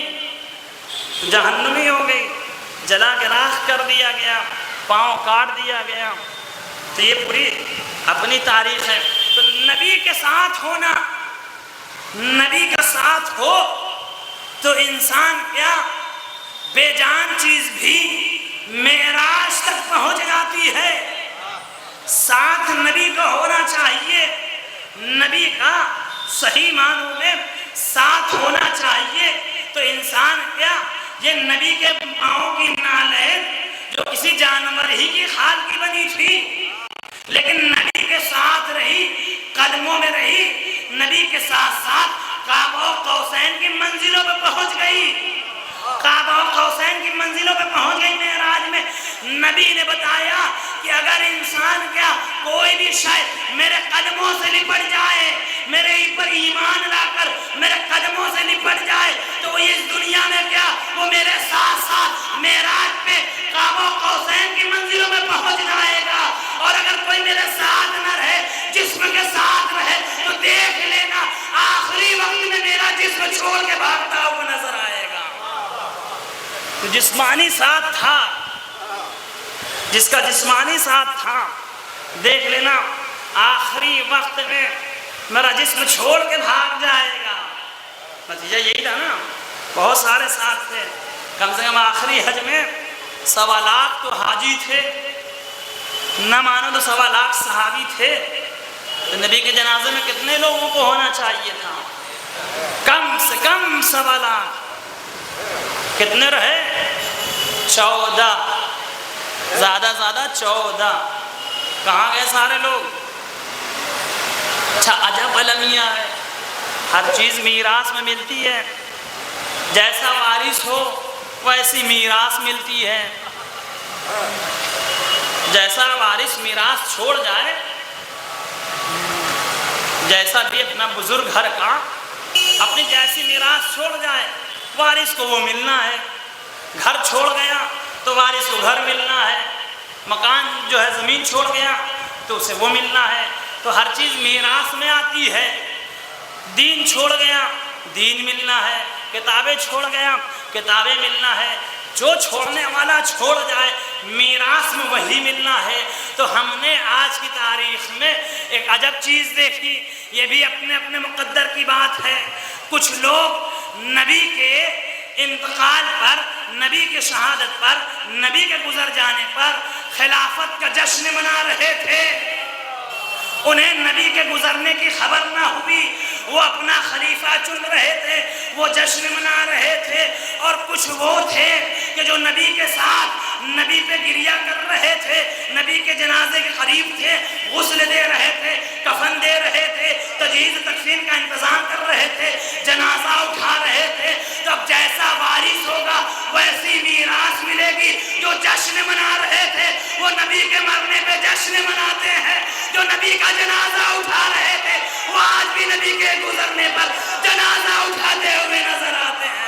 تو جہنمی ہو گئی، جلا کے راکھ کر دیا گیا، پاؤں کاٹ دیا گیا. تو یہ پوری اپنی تاریخ ہے. تو نبی کے ساتھ ہونا، نبی کا ساتھ ہو تو انسان کیا بے جان چیز بھی معراج تک پہنچ جاتی ہے. ساتھ نبی کا ہونا چاہیے، نبی کا صحیح معنوں میں ساتھ ہونا چاہیے. تو انسان کیا، یہ نبی کے پاؤں کی نالین جو کسی جانور ہی کی خال کی بنی تھی، لیکن نبی کے ساتھ رہی، قدموں میں رہی، نبی کے ساتھ ساتھ قاب و قوسین کی منزلوں پہ پہنچ گئی. قاب و قوسین کی منزلوں پہ پہنچ گئی معراج میں. نبی نے بتایا کہ اگر انسان کیا کوئی بھی شے میرے قدموں سے لپٹ جائے، میرے اوپر ایمان لا کر میرے قدموں سے لپٹ جائے، تو اس دنیا میں کیا وہ میرے ساتھ ساتھ معراج پہ قاب و قوسین کی منزلوں میں پہنچ جائے گا. اور اگر کوئی میرے ساتھ نہ رہے، جسم کے ساتھ رہے، تو دیکھ لینا آخری وقت میں میرا جسم چھوڑ کے بھاگتا ہوا نظر آئے گا. تو جسمانی ساتھ تھا، جس کا جسمانی ساتھ تھا، دیکھ لینا آخری وقت میں میرا جسم چھوڑ کے بھاگ جائے گا. نتیجہ یہی تھا نا. بہت سارے ساتھ تھے، کم سے کم آخری حج میں 1.25 لاکھ تو حاجی تھے، نہ مانو تو 1.25 لاکھ صحابی تھے. تو نبی کے جنازے میں کتنے لوگوں کو ہونا چاہیے تھا؟ کم سے کم 1.25 لاکھ. کتنے رہے؟ 14. زیادہ زیادہ 14. کہاں گئے سارے لوگ؟ اچھا عجب المیہ ہے، ہر چیز میراث میں ملتی ہے. جیسا وارث ہو ویسی میراث ملتی ہے. جیسا وارث میراث چھوڑ جائے جیسا بھی اپنا بزرگ گھر کا اپنی جیسی میراث چھوڑ جائے وارث کو وہ ملنا ہے. گھر چھوڑ گیا تو وارث کو گھر ملنا ہے. مکان جو ہے زمین چھوڑ گیا تو اسے وہ ملنا ہے. تو ہر چیز میراث میں آتی ہے. دین چھوڑ گیا دین ملنا ہے. کتابیں چھوڑ گیا کتابیں ملنا ہے. جو چھوڑنے والا چھوڑ جائے میراث میں وہی ملنا ہے. تو ہم نے آج کی تاریخ میں ایک عجب چیز دیکھی. یہ بھی اپنے اپنے مقدر کی بات ہے. کچھ لوگ نبی کے انتقال پر، نبی کے شہادت پر، نبی کے گزر جانے پر خلافت کا جشن منا رہے تھے. انہیں نبی کے گزرنے کی خبر نہ ہوئی، وہ اپنا خلیفہ چن رہے تھے، وہ جشن منا رہے تھے. اور کچھ وہ تھے کہ جو نبی کے ساتھ نبی پہ گریہ کر رہے تھے، نبی کے جنازے کے قریب تھے، غسل دے رہے تھے، کفن دے رہے تھے، تجہیز تکفین کا انتظام کر رہے تھے، جنازہ اٹھا رہے تھے. تو اب جیسا وارث ہوگا ویسی میراث ملے گی. جو جشن منا رہے تھے وہ نبی کے مرنے پہ جشن مناتے ہیں. جو نبی کا جنازہ اٹھا رہے تھے وہ آج بھی نبی کے گزرنے پر جنازہ اٹھاتے ہوئے نظر آتے ہیں.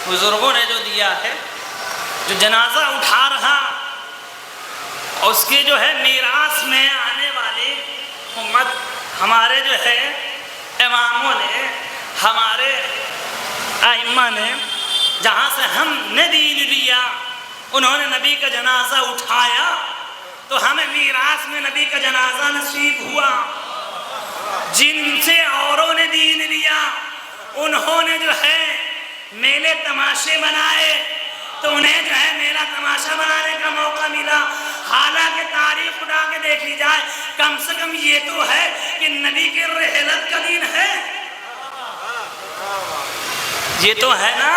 بزرگوں نے جو دیا ہے، جو جنازہ اٹھا رہا اس کے جو ہے میراث میں آنے والی امت، ہمارے جو ہے اماموں نے، ہمارے ائمہ نے، جہاں سے ہم نے دین لیا انہوں نے نبی کا جنازہ اٹھایا تو ہمیں میراث میں نبی کا جنازہ نصیب ہوا. جن سے اوروں نے دین لیا انہوں نے جو ہے میلے تماشے بنائے تو انہیں جو ہے میلہ تماشا بنانے کا موقع ملا. حالانکہ تاریخ اٹھا کے دیکھی جائے کم سے کم یہ تو ہے کہ نبی کے رحلت کا دن ہے. یہ تو ہے نا،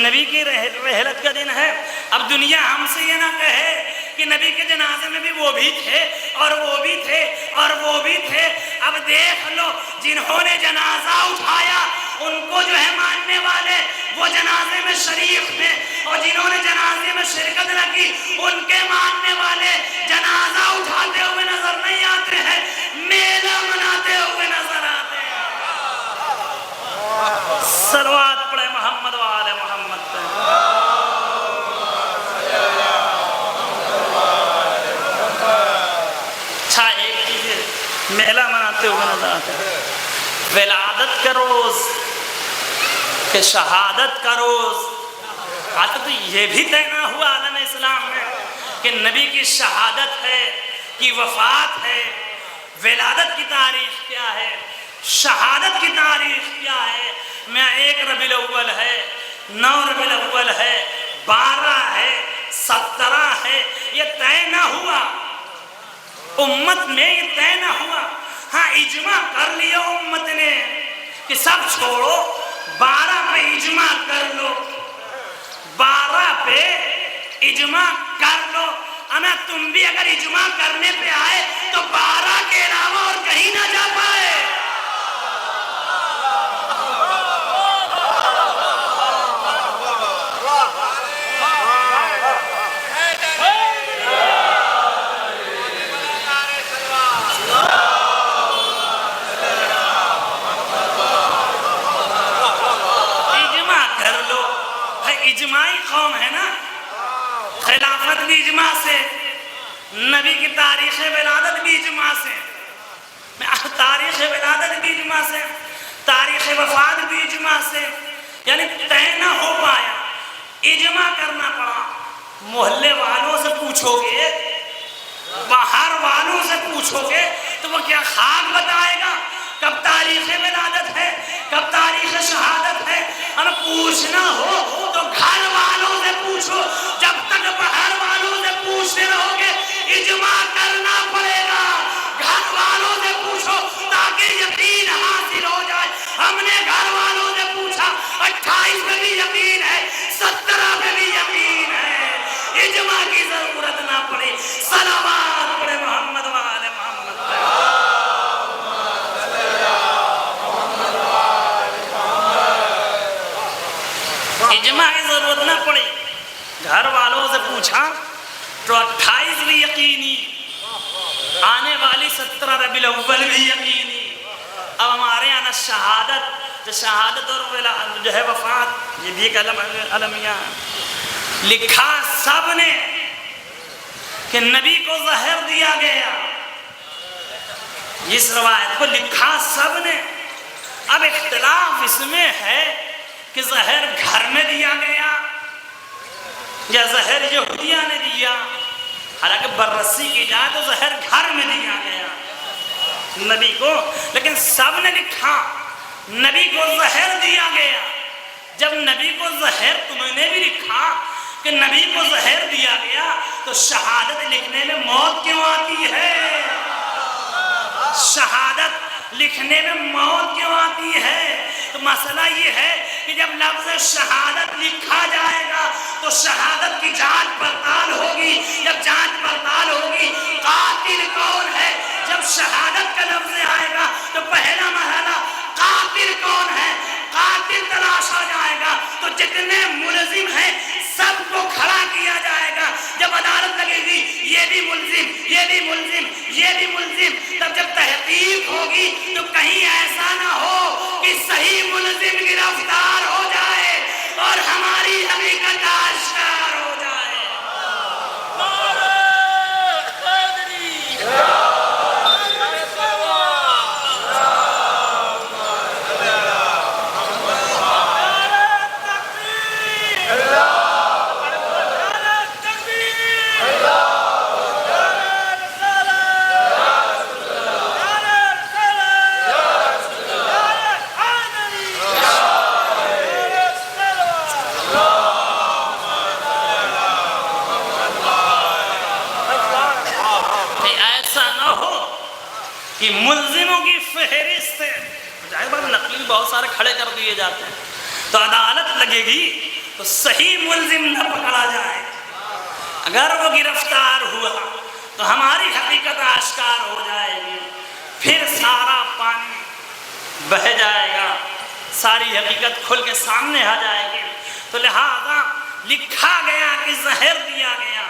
نبی کی رحلت کا دن ہے. اب دنیا ہم سے یہ نہ کہے کہ نبی کے جنازے میں بھی وہ بھی تھے اور وہ بھی تھے اور وہ بھی تھے. اب دیکھ لو جنہوں نے جنازہ اٹھایا ان کو جو ہے ماننے والے وہ جنازے میں شریک تھے، اور جنہوں نے جنازے میں شرکت نہ کی ان کے ماننے والے جنازہ اٹھاتے ہوئے نظر نہیں آتے ہیں، میلہ مناتے ہوئے نظر آتے ہیں. صلوات پڑھے محمد و آل محمد پہ. اچھا ایک چیز میلہ مناتے ہوئے نظر آتے ہیں، ولادت کا روز کہ شہادت کا روز. آج تو یہ بھی طے نہ ہوا عالم اسلام میں کہ نبی کی شہادت ہے کہ وفات ہے. ولادت کی تاریخ کیا ہے، شہادت کی تاریخ کیا ہے. میں 1 ربیع الاول ہے، 9 ربیع الاول ہے، 12 ہے، 17 ہے، یہ طے نہ ہوا. امت میں یہ طے نہ ہوا. ہاں اجماع کر لیا امت نے کہ سب چھوڑو 12 پہ اجماع کر لو، 12 پہ اجماع کر لو. انا تم بھی اگر اجماع کرنے پہ آئے تو 12 کے علاوہ اور کہیں نہ جا پائے. اجماعی قوم ہے نا، خلافت بھی اجماع سے، نبی کی تاریخ ولادت بھی اجماع سے، تاریخ ولادت بھی اجماع سے، تاریخ وفات بھی اجماع سے. یعنی طے نہ ہو پایا، اجماع کرنا پڑا. محلے والوں سے پوچھو گے، باہر والوں سے پوچھو گے تو وہ کیا خاک بتائے گا کب تاریخ ولادت ہے، کب تاریخ شہادت ہے. ہمیں پوچھنا ہو تو گھر والوں سے پوچھو. جب تک گھر والوں سے پوچھا تو 28 بھی یقینی، آنے والی 17 ربیع الاول بھی یقینی۔ اب ہمارے یہاں شہادت اور جو ہے وفات، یہ بھی ایک المیہ لکھا سب نے کہ نبی کو زہر دیا گیا، اس روایت کو لکھا سب نے۔ اب اختلاف اس میں ہے کہ زہر گھر میں دیا گیا یا زہر یہودیہ نے دیا، حالانکہ بررسی کی جائے تو زہر گھر میں دیا گیا نبی کو، لیکن سب نے لکھا نبی کو زہر دیا گیا۔ جب نبی کو زہر تم نے بھی لکھا کہ نبی کو زہر دیا گیا تو شہادت لکھنے میں موت کیوں آتی ہے؟ شہادت لکھنے میں موت کیوں آتی ہے؟ تو مسئلہ یہ ہے کہ جب لفظ شہادت لکھا جائے گا تو شہادت کی جانچ پڑتال ہوگی، جب جانچ پڑتال ہوگی قاتل کون ہے، جب شہادت کا لفظ آئے گا تو پہلا مرحلہ قاتل کون ہے، قاتل تلاش ہو جائے گا، تو جتنے ملزم ہیں سب کو کھڑا کیا جائے گا۔ جب عدالت لگے گی یہ بھی ملزم، یہ بھی ملزم، یہ بھی ملزم، تب جب تحقیق ہوگی تو کہیں ایسا نہ ہو کہ صحیح ملزم گرفتار ہو جائے اور ہماری حقیقت آشکار ہو جائے۔ کہ ملزموں کی فہرست ہے، ظاہر بات نقلی بہت سارے کھڑے کر دیے جاتے ہیں، تو عدالت لگے گی تو صحیح ملزم نہ پکڑا جائے، اگر وہ گرفتار ہوا تو ہماری حقیقت آشکار ہو جائے گی، پھر سارا پانی بہہ جائے گا، ساری حقیقت کھل کے سامنے آ جائے گی۔ تو لہذا لکھا گیا کہ زہر دیا گیا،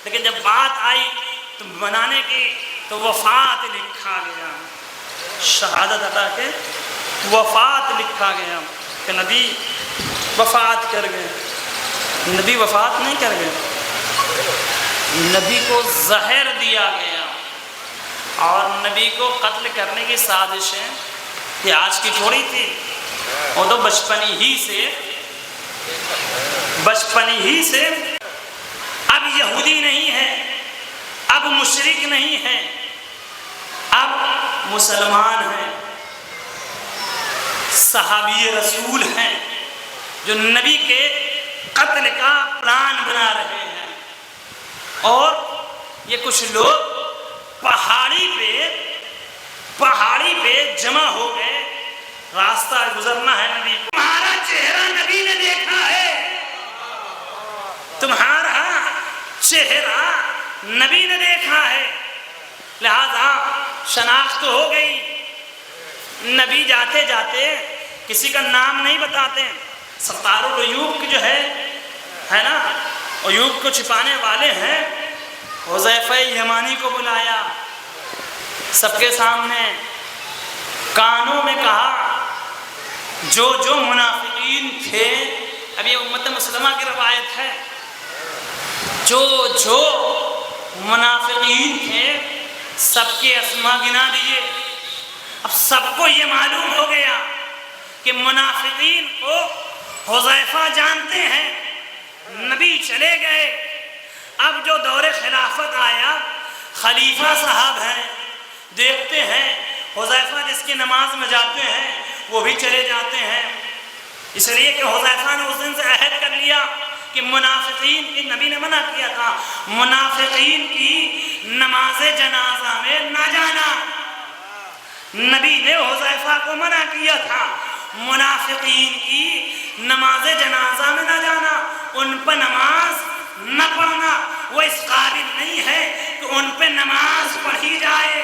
لیکن جب بات آئی تو بنانے کی تو وفات لکھا گیا، شہادت عطا کے وفات لکھا گیا کہ نبی وفات کر گئے۔ نبی وفات نہیں کر گئے، نبی کو زہر دیا گیا، اور نبی کو قتل کرنے کی سازشیں یہ آج کی تھوڑی تھی، وہ تو بچپن ہی سے اب یہودی نہیں ہے، اب مشرک نہیں ہے، اب مسلمان ہیں، صحابی رسول ہیں، جو نبی کے قتل کا پلان بنا رہے ہیں، اور یہ کچھ لوگ پہاڑی پہ جمع ہو گئے، راستہ گزرنا ہے نبی کو، تمہارا چہرہ نبی نے دیکھا ہے، تمہارا چہرہ نبی نے دیکھا ہے، لہذا شناخت ہو گئی۔ نبی جاتے جاتے کسی کا نام نہیں بتاتے، ستار العیوب جو ہے نا، عیوب کو چھپانے والے ہیں، حذیفہ یمانی کو بلایا سب کے سامنے، کانوں میں کہا جو منافقین تھے، اب یہ امت مسلمہ کی روایت ہے، جو منافقین تھے سب کے اسماء گنا دیے۔ اب سب کو یہ معلوم ہو گیا کہ منافقین کو حذیفہ جانتے ہیں، نبی چلے گئے۔ اب جو دور خلافت آیا، خلیفہ صاحب ہیں، دیکھتے ہیں حذیفہ جس کی نماز میں جاتے ہیں وہ بھی چلے جاتے ہیں، اس لیے کہ حذیفہ نے اس دن سے عہد کر لیا کہ منافقین کی، نبی نے منع کیا تھا منافقین کی نماز جنازہ میں نہ جانا، نبی نے حذیفہ کو منع کیا تھا منافقین کی نماز جنازہ میں نہ جانا، ان پہ نماز نہ پڑھنا، وہ اس قابل نہیں ہے کہ ان پہ نماز پڑھی جائے،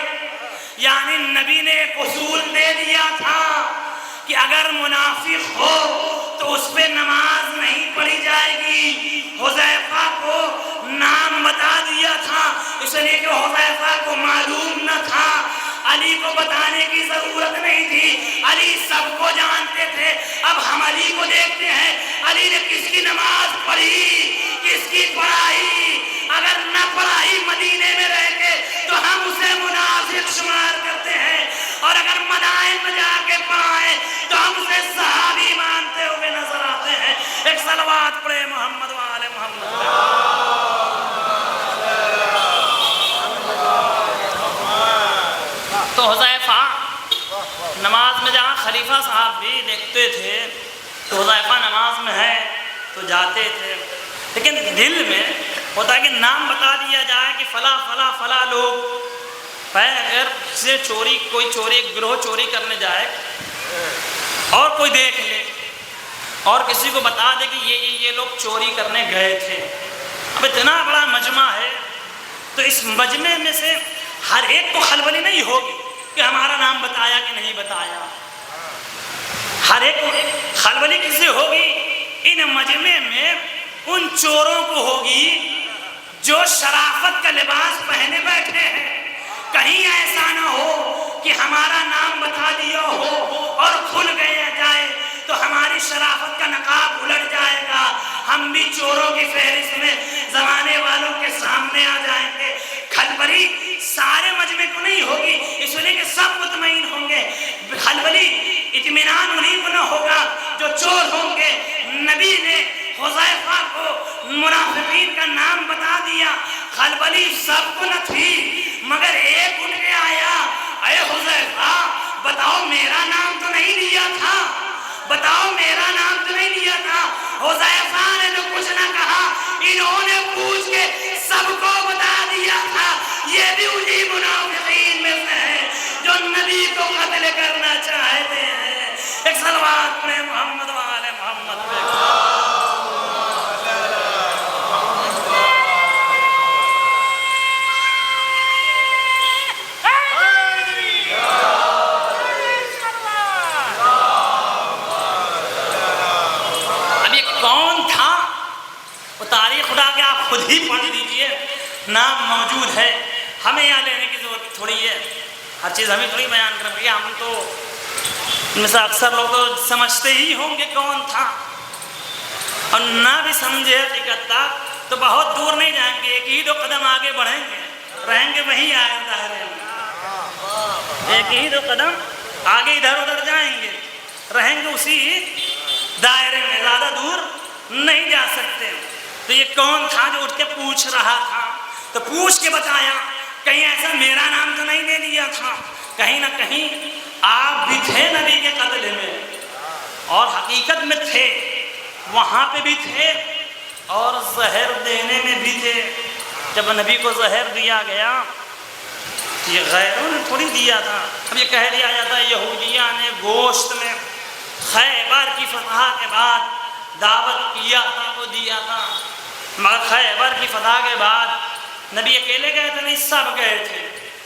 یعنی نبی نے ایک اصول دے دیا تھا کہ اگر منافق ہو تو اس پہ نماز نہیں پڑھی جائے گی۔ حذیفہ علی کو بتانے کی ضرورت نہیں تھی، علی سب کو جانتے تھے۔ اب ہم علی کو دیکھتے ہیں، علی نے کس کی نماز پڑھی، کس کی پڑھائی؟ اگر نہ پڑھائی مدینے میں رہ کے تو ہم اسے منافق شمار کرتے ہیں، اور اگر مدائن میں جا کے پڑھائیں تو ہم اسے صحابی مانتے ہوئے نظر آتے ہیں۔ ایک صلوات پڑھے محمد وآل محمد۔ تو حذیفہ نماز میں جہاں خلیفہ صاحب بھی دیکھتے تھے تو حذیفہ نماز میں ہے تو جاتے تھے، لیکن دل میں ہوتا ہے کہ نام بتا دیا جائے کہ فلاں فلاں فلاں لوگ، اگر سے چوری کوئی چوری گروہ چوری کرنے جائے اور کوئی دیکھ لے اور کسی کو بتا دے کہ یہ لوگ چوری کرنے گئے تھے، اب اتنا بڑا مجمع ہے تو اس مجمع میں سے ہر ایک کو خلبلی نہیں ہوگی کہ ہمارا نام بتایا کہ نہیں بتایا، ہر ایک کو خلبلی کس سے ہوگی؟ ان مجمع میں ان چوروں کو ہوگی جو شرافت کا لباس پہنے بیٹھے ہیں۔ کہیں ایسا نہ ہو کہ ہمارا نام بتا دیا ہو اور کھل گیا جائے تو ہماری شرافت کا نقاب الٹ جائے گا، ہم بھی چوروں کی فہرست میں زمانے والوں کے سامنے آ جائیں گے۔ کھلبلی سارے مجمع کو نہیں ہوگی، اس لیے کہ سب مطمئن ہوں گے۔ کھلبلی اطمینان انہیں کو نہ ہوگا جو چور ہوں گے۔ نبی نے حذیفہ کو منافقین کا نام بتا دیا، خلبلی سب کو نہ تھی مگر ایک ان کے آیا، اے حذیفہ بتاؤ میرا نام تو نہیں لیا تھا، بتاؤ میرا نام تو نہیں لیا تھا۔ حذیفہ نے تو کچھ نہ کہا، انہوں نے پوچھ کے سب کو بتا دیا تھا۔ یہ بھی انہی منافقین میں سے ہے جو نبی کو قتل کرنا چاہتے ہیں۔ ایک صلوات پڑھے محمد وآل محمد پہ۔ تاریخ خدا کے آپ خود ہی پڑھ لیجئے، نام موجود ہے، ہمیں یہاں لینے کی ضرورت تھوڑی ہے، ہر چیز ہمیں تھوڑی بیان کریں گے، ہم تو ان میں سے اکثر لوگ تو سمجھتے ہی ہوں گے کون تھا، اور نہ بھی سمجھے حقیقت تک تو بہت دور نہیں جائیں گے، ایک ہی دو قدم آگے بڑھیں گے، رہیں گے وہیں آئے دائرے میں، ایک ہی دو قدم آگے ادھر ادھر جائیں گے، رہیں گے اسی دائرے میں، زیادہ دور نہیں جا سکتے۔ تو یہ کون تھا جو اٹھ کے پوچھ رہا تھا؟ تو پوچھ کے بتایا، کہیں ایسا میرا نام تو نہیں دے دیا تھا، کہیں نہ کہیں آپ بھی تھے نبی کے قتل میں، اور حقیقت میں تھے، وہاں پہ بھی تھے اور زہر دینے میں بھی تھے۔ جب نبی کو زہر دیا گیا، یہ غیروں نے تھوڑی دیا تھا، اب یہ کہہ دیا جاتا ہے یہودیہ نے گوشت میں خیبر کی فتح کے بعد دعوت کیا تھا، وہ دیا تھا، مگر خیبر کی فتح کے بعد نبی اکیلے گئے تھے؟ نہیں، سب گئے تھے۔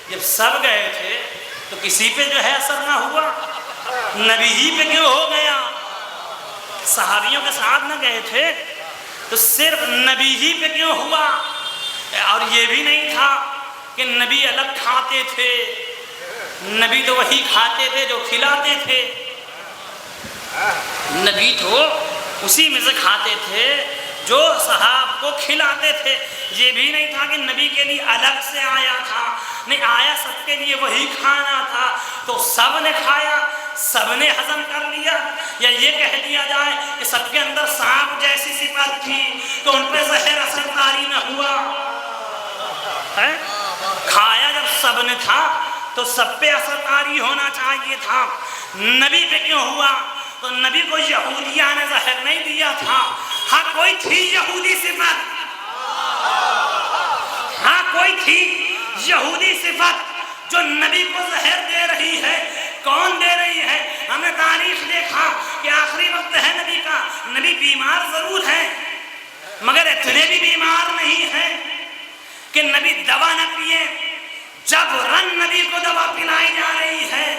جب سب گئے تھے تو کسی پہ جو ہے اثر نہ ہوا، نبی ہی پہ کیوں ہو گیا؟ صحابیوں کے ساتھ نہ گئے تھے تو صرف نبی ہی پہ کیوں ہوا؟ اور یہ بھی نہیں تھا کہ نبی الگ کھاتے تھے، نبی تو وہی کھاتے تھے جو کھلاتے تھے، نبی تو اسی میں سے کھاتے تھے جو صحاب کو کھلاتے تھے۔ یہ بھی نہیں تھا کہ نبی کے لیے الگ سے آیا تھا، نہیں، آیا سب کے لیے وہی کھانا تھا، تو سب نے کھایا، سب نے ہضم کر لیا۔ یا یہ کہہ دیا جائے کہ سب کے اندر سانپ جیسی صفت تھی تو ان پہ زہر اثر کاری نہ ہوا ہے؟ کھایا جب سب نے تھا تو سب پہ اثر کاری ہونا چاہیے تھا، نبی پہ کیوں ہوا؟ تو نبی کو یہودیہ نے زہر نہیں دیا تھا، ہاں کوئی تھی یہودی صفت، ہاں کوئی تھی یہودی صفت جو نبی کو زہر دے رہی ہے۔ کون دے رہی ہے؟ ہم نے تاریخ دیکھا کہ آخری وقت ہے نبی کا، نبی بیمار ضرور ہے مگر اتنے بھی بیمار نہیں ہیں کہ نبی دوا نہ پیے۔ جب نبی کو دوا پلائی جا رہی ہے،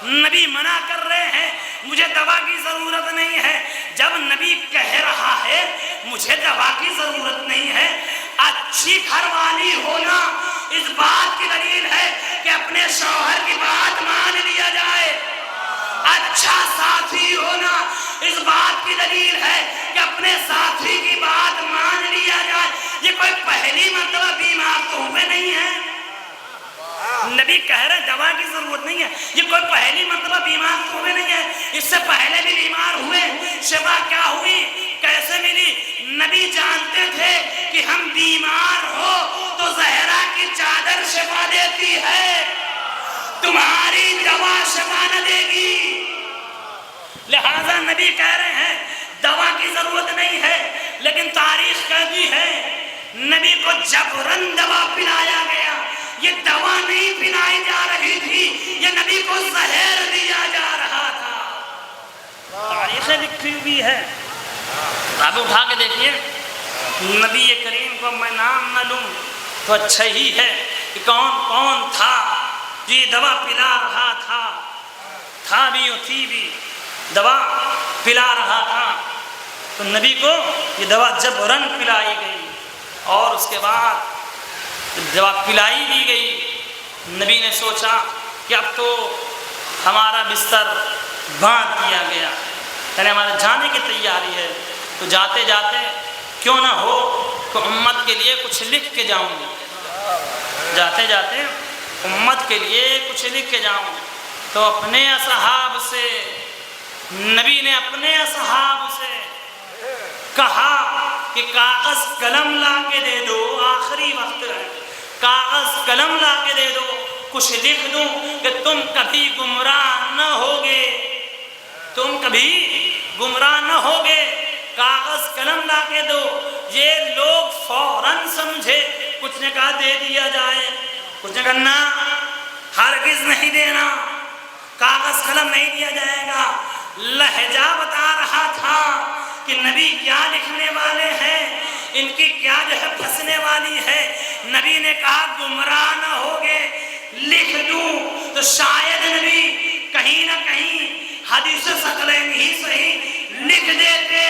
نبی منع کر رہے ہیں مجھے دوا کی ضرورت نہیں ہے، جب نبی کہہ رہا ہے مجھے دوا کی ضرورت نہیں ہے، اچھی گھر والی ہونا اس بات کی دلیل ہے کہ اپنے شوہر کی بات مان لیا جائے۔ اچھا ساتھی ہونا اس بات کی دلیل ہے کہ اپنے ساتھی کی بات مان لیا جائے۔ یہ کوئی پہلی مرتبہ بیمار تو ہوئے نہیں ہے، نبی کہہ رہے دوا کی ضرورت نہیں ہے، یہ کوئی پہلی مرتبہ بیمار تو ہوئے نہیں ہے، اس سے پہلے بھی بیمار ہوئے، شفا کیا ہوئی، کیسے ملی؟ نبی جانتے تھے کہ ہم بیمار ہو تو زہرا کی چادر شفا دیتی ہے، تمہاری دوا شفا نہ دے گی۔ لہذا نبی کہہ رہے ہیں دوا کی ضرورت نہیں ہے، لیکن تاریخ کہتی ہے نبی کو جبراً دوا پلایا گیا۔ یہ دوا نہیں پلائی جا رہی تھی، یہ نبی کو زہر دیا جا رہا تھا۔ تاریخیں لکھی ہوئی ہے، کتاب اٹھا کے دیکھیے۔ نبی کریم کو میں نام نہ لوں تو اچھا ہی ہے کہ کون کون تھا یہ دوا پلا رہا تھا بھی اور تھی بھی، دوا پلا رہا تھا۔ تو نبی کو یہ دوا جبراً پلائی گئی، اور اس کے بعد دوا پلائی دی گئی، نبی نے سوچا کہ اب تو ہمارا بستر باندھ دیا گیا، یعنی ہمارے جانے کی تیاری ہے، تو جاتے جاتے کیوں نہ ہو کہ امت کے لیے کچھ لکھ کے جاؤں گی، جاتے جاتے امت کے لیے کچھ لکھ کے جاؤں۔ تو اپنے اصحاب سے، نبی نے اپنے اصحاب سے کہا کہ کاغذ قلم لا کے دے دو، آخری وقت ہے، کاغذ قلم لا کے دے دو، کچھ لکھ دوں کہ تم کبھی گمراہ نہ ہوگے، تم کبھی گمراہ نہ ہوگے، کاغذ قلم لا کے دو۔ یہ لوگ فوراً سمجھے، کچھ نے کہا دے دیا جائے، کچھ نے کہا نہ، ہرگز نہیں دینا، کاغذ قلم نہیں دیا جائے گا۔ لہجہ بتا رہا تھا کہ نبی کیا لکھنے والے ہیں، ان کی کیا پھنسنے والی ہے۔ نبی نے کہا گمراہ نہ ہوگے، لکھ دوں تو شاید نبی کہیں نہ کہیں حدیث ثقلین ہی صحیح لکھ دیتے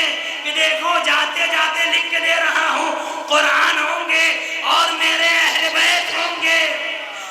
کہ دیکھو جاتے جاتے لکھ کے دے رہا ہوں، قرآن ہوں گے اور میرے اہل بیت ہوں گے۔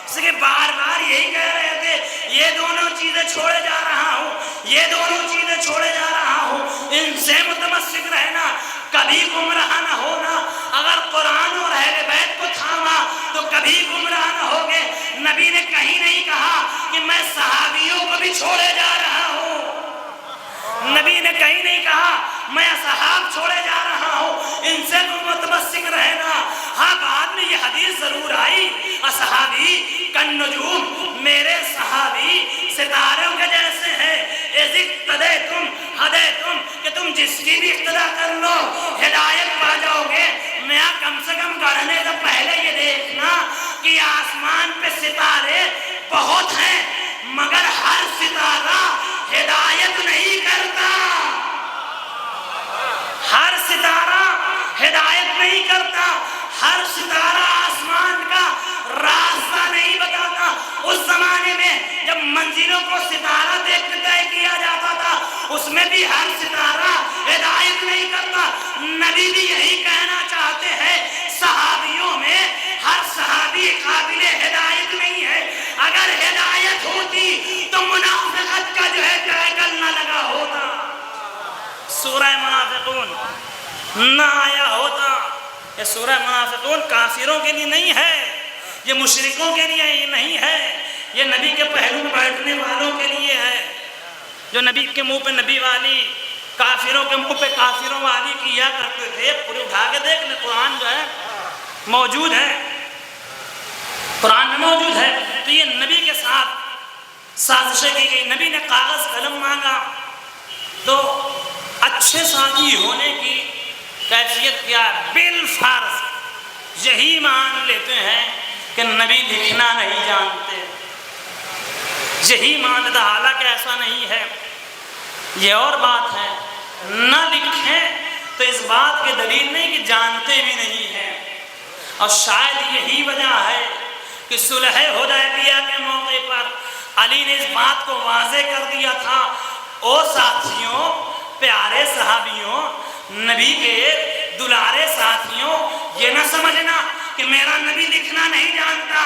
اس لیے بار بار یہی کہہ رہے تھے یہ دونوں چیزیں چھوڑے جا رہا ہوں، یہ دونوں چیزیں چھوڑے جا رہا ہوں، ان سے متمسک رہنا، کبھی گمراہ نہ ہونا۔ اگر قرآن اور اہل بیت کو تھاما تو کبھی گمراہ نہ ہوگے۔ نبی نے کہیں نہیں کہا کہ میں صحابیوں کو بھی چھوڑے جا رہا ہوں، نبی نے کہیں نہیں کہا میں اصحاب چھوڑے جا رہا ہوں، ان سے متمسک رہنا۔ ہاں بعد میں یہ حدیث ضرور آئی، اصحابی کالنجوم، میرے صحابی ستاروں کے جیسے ہیں، اذ اقتدیتم ہدیتم، کہ تم جس کی بھی اقتدا کر لو ہدایت پا جاؤ گے۔ میں کم سے کم گڑھنے سے پہلے یہ دیکھنا کہ آسمان پہ ستارے بہت ہیں، مگر ہر ستارہ ہدایت نہیں کرتا، ہر ستارہ ہدایت نہیں کرتا، ہر ستارہ آسمان کا راستہ نہیں بتاتا۔ اس زمانے میں جب منزلوں کو ستارہ دیکھ کے طے کیا جاتا تھا، اس میں بھی ہر ستارہ ہدایت نہیں کرتا۔ نبی بھی یہی کہنا چاہتے ہیں، صحابیوں میں ہر صحابی قابل ہدایت نہیں ہے۔ اگر ہدایت ہوتی تو منافقت کا جو ہے ٹائٹل نہ لگا ہوتا، سورہ منافقون نہ آیا ہوتا۔ یہ سورہ منافقون کافروں کے لیے نہیں ہے، یہ مشرکوں کے لیے نہیں ہے، یہ نبی کے پہلو میں بیٹھنے والوں کے لیے ہے، جو نبی کے منہ پہ نبی والی، کافروں کے منہ پہ کافروں والی کیا کرتے تھے۔ پورے اٹھا کے دیکھ لیں، قرآن جو ہے موجود ہے، قرآن میں موجود ہے۔ تو یہ نبی کے ساتھ سازشیں کی گئی، نبی نے کاغذ قلم مانگا۔ تو اچھے ساتھی ہونے کی کیفیت کیا ہے؟ بالفرض یہی مان لیتے ہیں کہ نبی لکھنا نہیں جانتے، یہی مان لیتا، حالانکہ ایسا نہیں ہے۔ یہ اور بات ہے، نہ لکھیں تو اس بات کی دلیل نہیں کہ جانتے بھی نہیں ہیں۔ اور شاید یہی وجہ ہے کہ صلح حدیبیہ کے موقع پر علی نے اس بات کو واضح کر دیا تھا، او ساتھیوں، پیارے صحابیوں، نبی کے دلارے ساتھیوں، یہ نہ سمجھنا کہ میرا نبی لکھنا نہیں جانتا،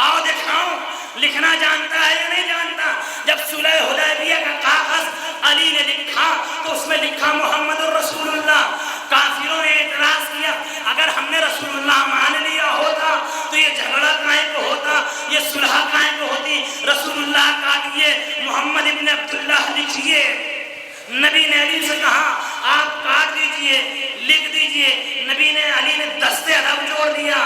آؤ دکھاؤ لکھنا جانتا ہے یا نہیں جانتا۔ جب صلح حدیبیہ کا کاغذ علی نے لکھا تو اس میں لکھا محمد رسول اللہ۔ کافروں نے اعتراض کیا اگر ہم نے رسول اللہ مان لیا ہوتا تو یہ جھگڑا کائیں کو ہوتا، یہ صلح کائیں کو ہوتی، رسول اللہ کاٹیے محمد ابن عبداللہ لکھیے۔ نبی نے علی سے کہا آپ کاٹ دیجئے لکھ دیجئے۔ نبی نے علی نے دستے ادب جوڑ دیا،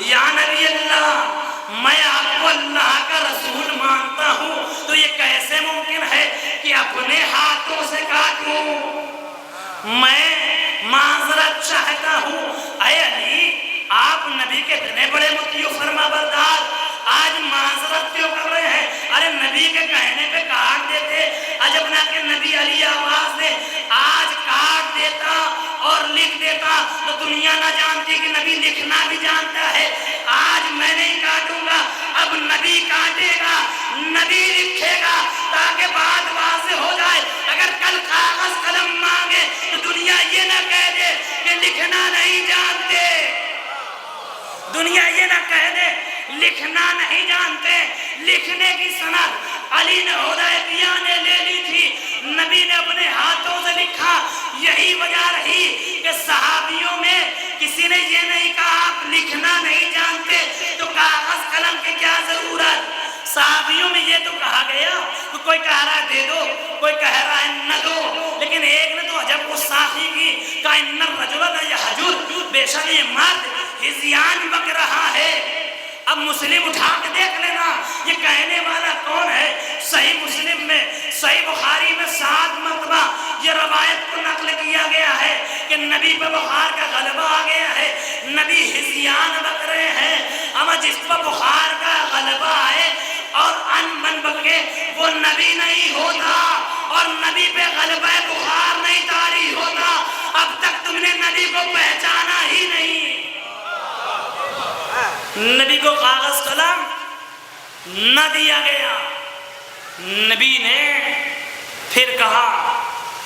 یا نبی اللہ میں آپ کو اللہ کا رسول مانتا ہوں تو یہ کیسے ممکن ہے کہ اپنے ہاتھوں سے کاٹوں؟ میں معذرت چاہتا ہوں۔ اے علی آپ نبی کے اتنے بڑے مطیع و فرما بردار، آج معذرت کیوں کر رہے ہیں؟ ارے نبی کے کہنے پہ کاٹ دیتے، عجب نہ کہ نبی علی آواز دے آج کاٹ دیتا اور لکھ دیتا تو دنیا نہ جانتی کہ نبی لکھنا بھی جانتا ہے۔ آج میں نہیں کاٹوں گا، اب نبی کاٹے گا، نبی لکھے گا تاکہ بات واضح ہو جائے۔ اگر کل کاغذ قلم مانگے تو دنیا یہ نہ کہہ دے کہ لکھنا نہیں جانتے، دنیا یہ نہ کہہ دے لکھنا نہیں جانتے۔ لکھنے کی صنعت علی نے حدیبیہ نے لے لی تھی، نبی نے اپنے ہاتھوں سے لکھا۔ یہی وجہ رہی کہ صحابیوں میں کسی نے یہ نہیں کہا آپ لکھنا نہیں جانتے تو کاغذ قلم کی کیا ضرورت۔ صحابیوں میں یہ تو کہا گیا کہ کوئی کہہ رہا ہے دے دو، کوئی کہہ رہا ہے نہ دو، لیکن ایک نے تو عجب گستاخی کی، کہا ان الرجل لیہجر، بے شک یہ مرد ہذیان بک رہا ہے۔ اب مسلم اٹھا کے دیکھ لینا یہ کہنے والا کون ہے۔ صحیح مسلم میں، صحیح بخاری میں 7 مرتبہ یہ روایت کو نقل کیا گیا ہے کہ نبی پہ بخار کا غلبہ آ گیا ہے، نبی ہذیان بک رہے ہیں۔ اما جس پر بخار کا غلبہ آئے اور ان من بکے وہ نبی نہیں ہوتا اور نبی پہ غلبہ بخار نہیں طاری ہوتا۔ اب تک تم نے نبی کو پہچانا ہی نہیں۔ نبی کو کاغذ قلم نہ دیا گیا۔ نبی نے پھر کہا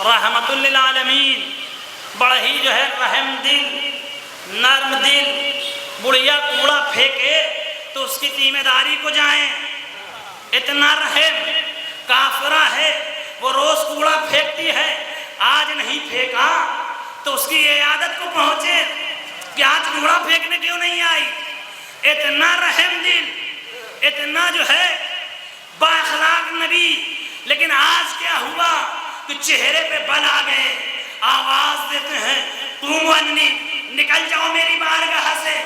رحمت للعالمین، بڑا ہی جو ہے رحم دل نرم دل، بڑھیا کوڑا پھینکے تو اس کی ذمہ داری کو جائیں، اتنا رحم۔ کافرہ ہے وہ روز کوڑا پھینکتی ہے، آج نہیں پھینکا تو اس کی عیادت کو پہنچے کہ آج کوڑا پھینکنے کیوں نہیں آئی۔ اتنا رحم دل، اتنا جو ہے با اخلاق نبی۔ لیکن آج کیا ہوا کہ چہرے پہ بل آ گئے، آواز دیتے ہیں قوموا عنی، نکل جاؤ میری بارگاہ سے،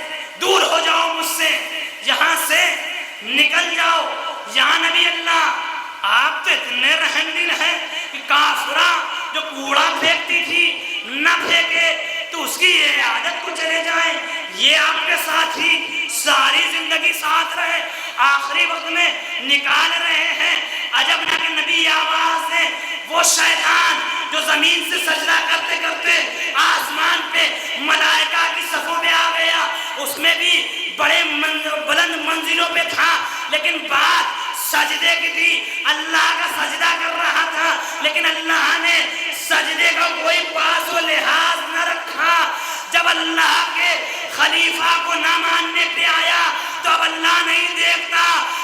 دور ہو جاؤ مجھ سے، یہاں سے نکل جاؤ۔ یا نبی اللہ آپ تو اتنے رحم دل ہیں کہ کافرہ جو کوڑا پھینکتی تھی نہ پھینکے تو اس کی عادت کو چلے جائیں، یہ آپ کے ساتھی ساری زندگی ساتھ رہے، آخری وقت میں نکال رہے ہیں۔ عجب نہ کہ نبی آواز دے، وہ شیطان جو زمین سے سجدہ کرتے کرتے آسمان پہ ملائکہ کی صفوں میں آ گیا، اس میں بھی بڑے بلند منزلوں پہ تھا، لیکن بات سجدے کی تھی، اللہ کا سجدہ کر رہا تھا، لیکن اللہ نے سجدے کا کوئی پاس و لحاظ نہ رکھا۔ جب اللہ کے خلیفہ کو نہ ماننے پہ آیا تو اب اللہ نہیں دیکھتا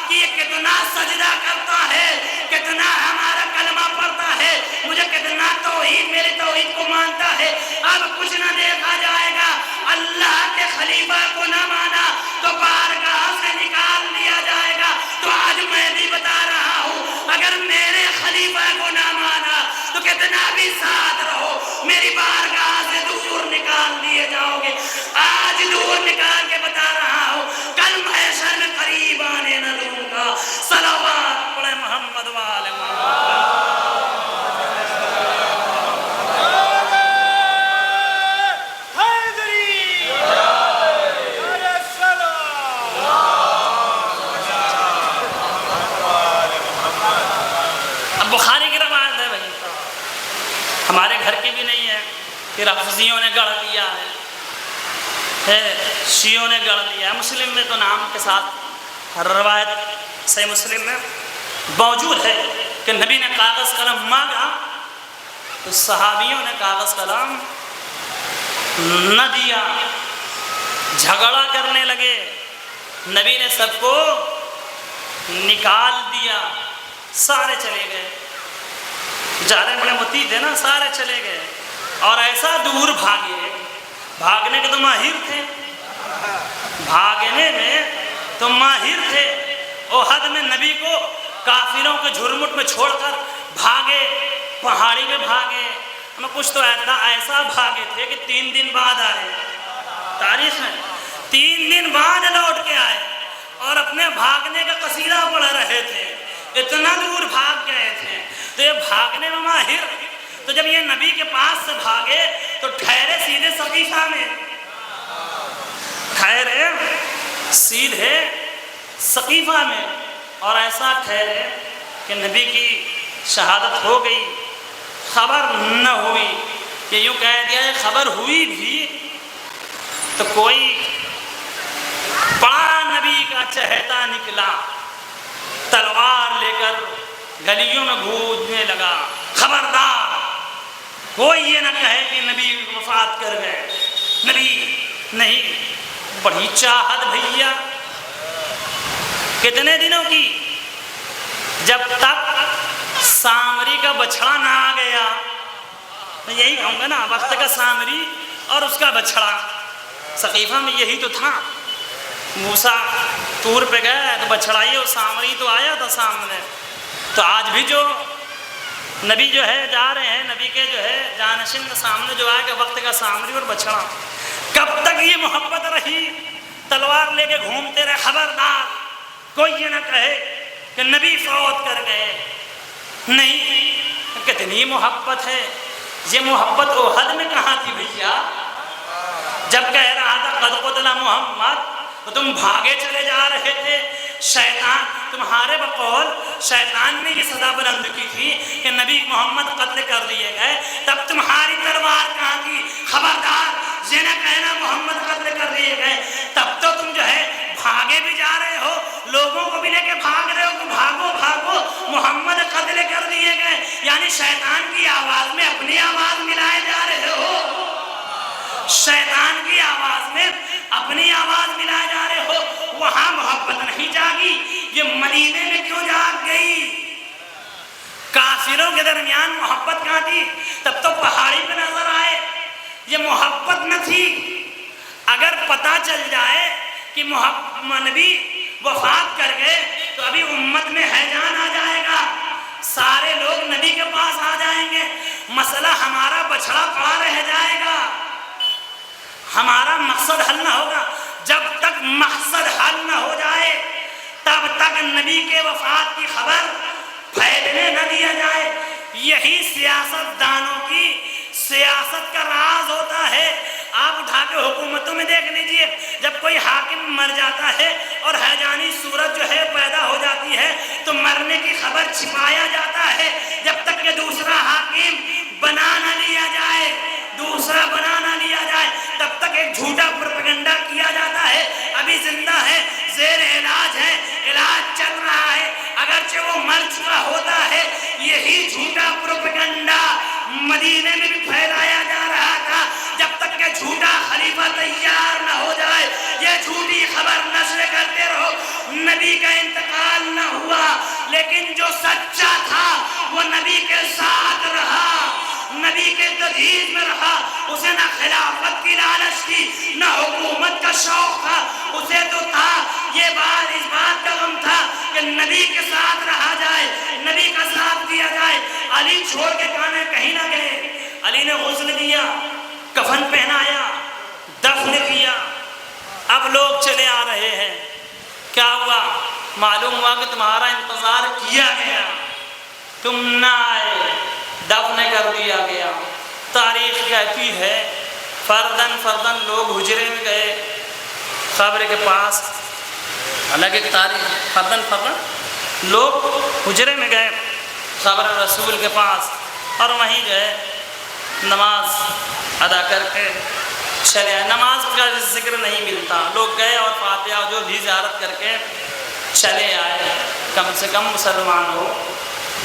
کہ یہ کتنا سجدہ کرتا ہے، کتنا ہمارا کلمہ پڑھتا ہے، مجھے کتنا توحید میرے توحید کو مانتا ہے۔ اب کچھ نہ دیکھا جائے گا۔ اللہ کے خلیفہ کو نہ مانا تو بارگاہ سے نکال دیا جائے گا۔ تو آج میں بھی بتا رہا ہوں اگر میرے خلیفہ کو نہ مانا تو کتنا بھی ساتھ رہو میری بارگاہ سے دور نکال دیے جاؤ گے۔ آج دور نکال کے بتا رہا ہوں کل محشر میں قریب آنے نہ دوں گا۔ صلوات پڑھے محمد والے محمد۔ بخاری کی روایت ہے بھائی، ہمارے گھر کی بھی نہیں ہے کہ رافضیوں نے گڑھ لیا ہے، شیعوں نے گڑھ لیا ہے۔ مسلم میں تو نام کے ساتھ روایت صحیح مسلم میں موجود ہے کہ نبی نے کاغذ قلم مانگا تو صحابیوں نے کاغذ قلم نہ دیا۔ جھگڑا کرنے لگے، نبی نے سب کو نکال دیا، سارے چلے گئے، جارے بڑے متی تھے نا، سارے چلے گئے، اور ایسا دور بھاگے، بھاگنے کے تو ماہر تھے، بھاگنے میں تو ماہر تھے، احد میں نبی کو کافروں کے جھرمٹ میں چھوڑ کر بھاگے، پہاڑی میں بھاگے، ہمیں کچھ تو ایسا بھاگے تھے کہ 3 دن بعد آئے، تاریخ ہے 3 دن بعد لوٹ کے آئے، اور اپنے بھاگنے کا قصیدہ پڑھ رہے تھے، اتنا دور بھاگ گئے تھے، تو یہ بھاگنے میں ماہر، تو جب یہ نبی کے پاس سے بھاگے تو ٹھہرے سیدھے سقیفہ میں، ٹھہرے سیدھے سقیفہ میں، اور ایسا ٹھہرے کہ نبی کی شہادت ہو گئی، خبر نہ ہوئی، کہ یوں کہہ دیا ہے خبر ہوئی بھی تو کوئی بڑا نبی کا چہتا نکلا، تلوار لے کر گلیوں میں گھومنے لگا، خبردار کوئی یہ نہ کہے کہ نبی وفات کر گئے، نبی نہیں، بڑی چاہت بھیا، کتنے دنوں کی، جب تک سامری کا بچھڑا نہ آ گیا، میں یہی کہوں گا نا، وقت کا سامری اور اس کا بچھڑا، سقیفہ میں یہی تو تھا، موسیٰ طور پہ گئے تو بچھڑائی اور سامری تو آیا تھا سامنے، تو آج بھی جو نبی جو ہے جا رہے ہیں، نبی کے جو ہے جانشین کے سامنے جو آئے گا وقت کا سامری اور بچھڑا، کب تک یہ محبت رہی، تلوار لے کے گھومتے رہے، خبردار کوئی یہ نہ کہے کہ نبی فوت کر گئے، نہیں، کتنی محبت ہے، یہ محبت احد میں کہاں تھی بھیا، جب کہہ رہا تھا قد قتل محمد تو تم بھاگے چلے جا رہے تھے، شیطان تمہارے بقول شیطان نے یہ صدا بلند کی تھی کہ نبی محمد قتل کر دیے گئے، تب تمہاری تلوار کہاں تھی، خبردار یہ نہ کہنا محمد قتل کر دیے گئے، تب تو تم جو ہے بھاگے بھی جا رہے ہو، لوگوں کو بھی لے کے بھاگ رہے ہو کہ بھاگو بھاگو محمد قتل کر دیے گئے، یعنی شیطان کی آواز میں اپنی آواز ملائے جا رہے ہو، شیطان کی آواز میں اپنی آواز ملائے جا رہے ہو، وہاں محبت نہیں جاگی، یہ مدینے میں کیوں جاگ گئی، کافروں کے درمیان محبت کہاں تھی، تب تو پہاڑی پہ نظر آئے، یہ محبت نہ تھی، اگر پتہ چل جائے کہ نبی وفات کر گئے تو ابھی امت میں ہیجان آ جائے گا، سارے لوگ نبی کے پاس آ جائیں گے، مسئلہ ہمارا بچھڑا پڑا رہ جائے گا، ہمارا مقصد حل نہ ہوگا، جب تک مقصد حل نہ ہو جائے تب تک نبی کے وفات کی خبر پھیلنے نہ دیا جائے، یہی سیاست دانوں کی سیاست کا راز ہوتا ہے، آپ اٹھا کے حکومتوں میں دیکھ لیجئے، جب کوئی حاکم مر جاتا ہے اور ہیجانی صورت جو ہے پیدا ہو جاتی ہے تو مرنے کی خبر چھپایا جاتا ہے، جب تک کہ دوسرا حاکم بنا نہ لیا جائے، دوسرا بنا نہ لیا جائے، تب تک ایک جھوٹا پروپیگنڈا کیا جاتا ہے، ابھی زندہ ہے، زیر علاج ہے، علاج چل رہا ہے، اگرچہ وہ مر چکا ہوتا ہے، یہی جھوٹا پروپیگنڈا مدینے میں بھی پھیلایا جا رہا تھا، جب تک کہ جھوٹا خلیفہ تیار نہ ہو جائے، یہ جھوٹی خبر نشر کرتے رہو، نبی کا انتقال نہ ہوا، لیکن جو سچا تھا وہ نبی کے ساتھ رہا، نبی کے تجہیز میں رہا، اسے نہ خلافت کی لالچ تھی، نہ حکومت کا شوق تھا، اسے تو تھا یہ بات، اس بات کا غم تھا کہ نبی کے ساتھ رہا جائے، نبی کا ساتھ دیا جائے، علی چھوڑ کے کہیں نہ گئے، علی نے غسل کیا، کفن پہنایا، دفن کیا، اب لوگ چلے آ رہے ہیں، کیا ہوا، معلوم ہوا کہ تمہارا انتظار کیا گیا، تم نہ آئے، دفن کر دیا گیا، تاریخ کہتی ہے فردن فردن لوگ حجرے میں گئے قبر کے پاس، الگ ایک تاریخ، فردن فردن لوگ حجرے میں گئے قبر رسول کے پاس، اور وہیں جو ہے نماز ادا کر کے چلے آئے، نماز کا ذکر نہیں ملتا، لوگ گئے اور فاتحہ جو بھی زیارت کر کے چلے آئے، کم سے کم مسلمان ہو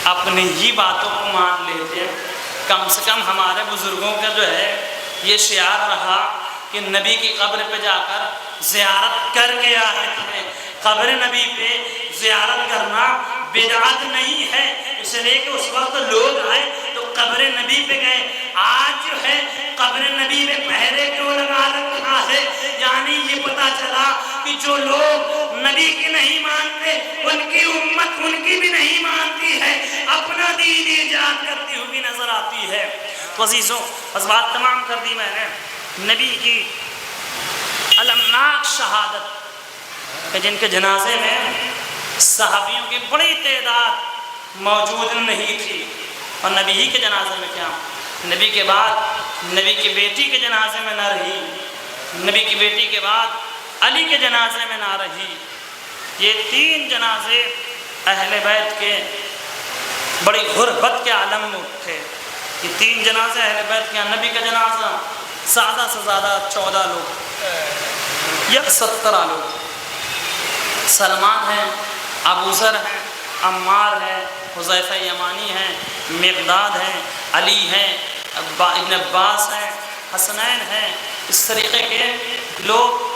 اپنی ہی باتوں کو مان لیتے، کم سے کم ہمارے بزرگوں کا جو ہے یہ شعار رہا کہ نبی کی قبر پہ جا کر زیارت کر کے آئے تھے۔ قبر نبی پہ زیارت کرنا بدعت نہیں ہے، اس لیے کہ اس وقت لوگ آئے تو قبر نبی پہ گئے۔ آج جو ہے قبر نبی میں پہرے کیوں لگا رکھا ہے؟ یعنی یہ پتا چلا کہ جو لوگ نبی کی نہیں مانتے ان کی امت ان کی بھی نہیں مانتی ہے، اپنا دین ایجاد کرتی ہوئی نظر آتی ہے۔ تو عزیزوں، بس بات تمام کر دی میں نے۔ نبی کی المناک شہادت کہ جن کے جنازے میں صحابیوں کی بڑی تعداد موجود نہیں تھی، اور نبی ہی کے جنازے میں کیا، نبی کے بعد نبی کی بیٹی کے جنازے میں نہ رہی، نبی کی بیٹی کے بعد علی کے جنازے میں نہ رہی۔ یہ تین جنازے اہل بیت کے بڑی غربت کے عالم میں اٹھے۔ یہ تین جنازے اہل بیت کے، نبی کا جنازہ زیادہ سے زیادہ 14 لوگ یا 17 لوگ، سلمان ہیں، ابو ذر ہیں، عمار ہے، حذیفہ یمانی ہیں، مقداد ہیں، علی ہیں، ابن عباس ہیں، حسنین ہیں، اس طریقے کے لوگ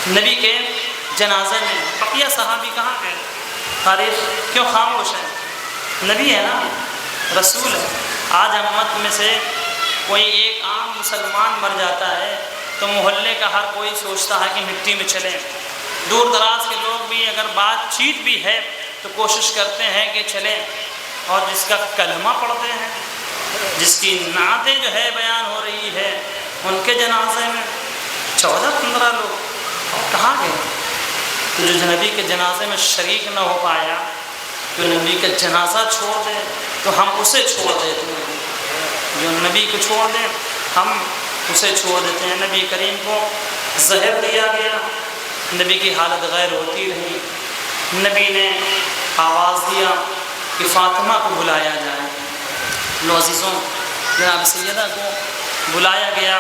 نبی کے جنازے میں۔ بقیہ صحابی کہاں گئے؟ تاریخ کیوں خاموش ہے؟ نبی ہے نا، رسول ہے۔ آج امت میں سے کوئی ایک عام مسلمان مر جاتا ہے تو محلے کا ہر کوئی سوچتا ہے کہ مٹی میں چلیں۔ دور دراز کے لوگ بھی اگر بات چیت بھی ہے تو کوشش کرتے ہیں کہ چلیں، اور جس کا کلمہ پڑھتے ہیں، جس کی نعتیں جو ہے بیان ہو رہی ہے، ان کے جنازے میں 14-15 لوگ کہاں گئے؟ تو جو نبی کے جنازے میں شریک نہ ہو پایا، جو نبی کا جنازہ چھوڑ دے تو ہم اسے چھوڑ دیتے ہیں، جو نبی کو چھوڑ دیں ہم اسے چھوڑ دیتے ہیں۔ نبی کریم کو زہر دیا گیا، نبی کی حالت غیر ہوتی رہی، نبی نے آواز دیا کہ فاطمہ کو بلایا جائے۔ لو عزیزوں، جناب سیدہ کو بلایا گیا،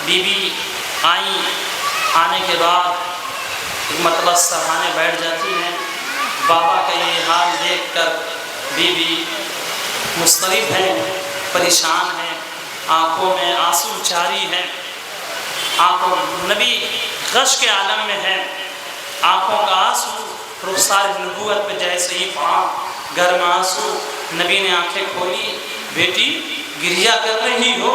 بی بی آئیں، آنے کے بعد ایک مرتبہ سرہانے بیٹھ جاتی ہیں۔ بابا کا یہ حال دیکھ کر بی بی مضطرب ہے، پریشان ہے، آنکھوں میں آنسو جاری ہے، آنکھوں نبی غش کے عالم میں ہے، آنکھوں کا آنسو رخسار نبوت پہ جیسے ہی پڑا، گھر میں آنسو۔ نبی نے آنکھیں کھولی، بیٹی گریا کر رہی ہو،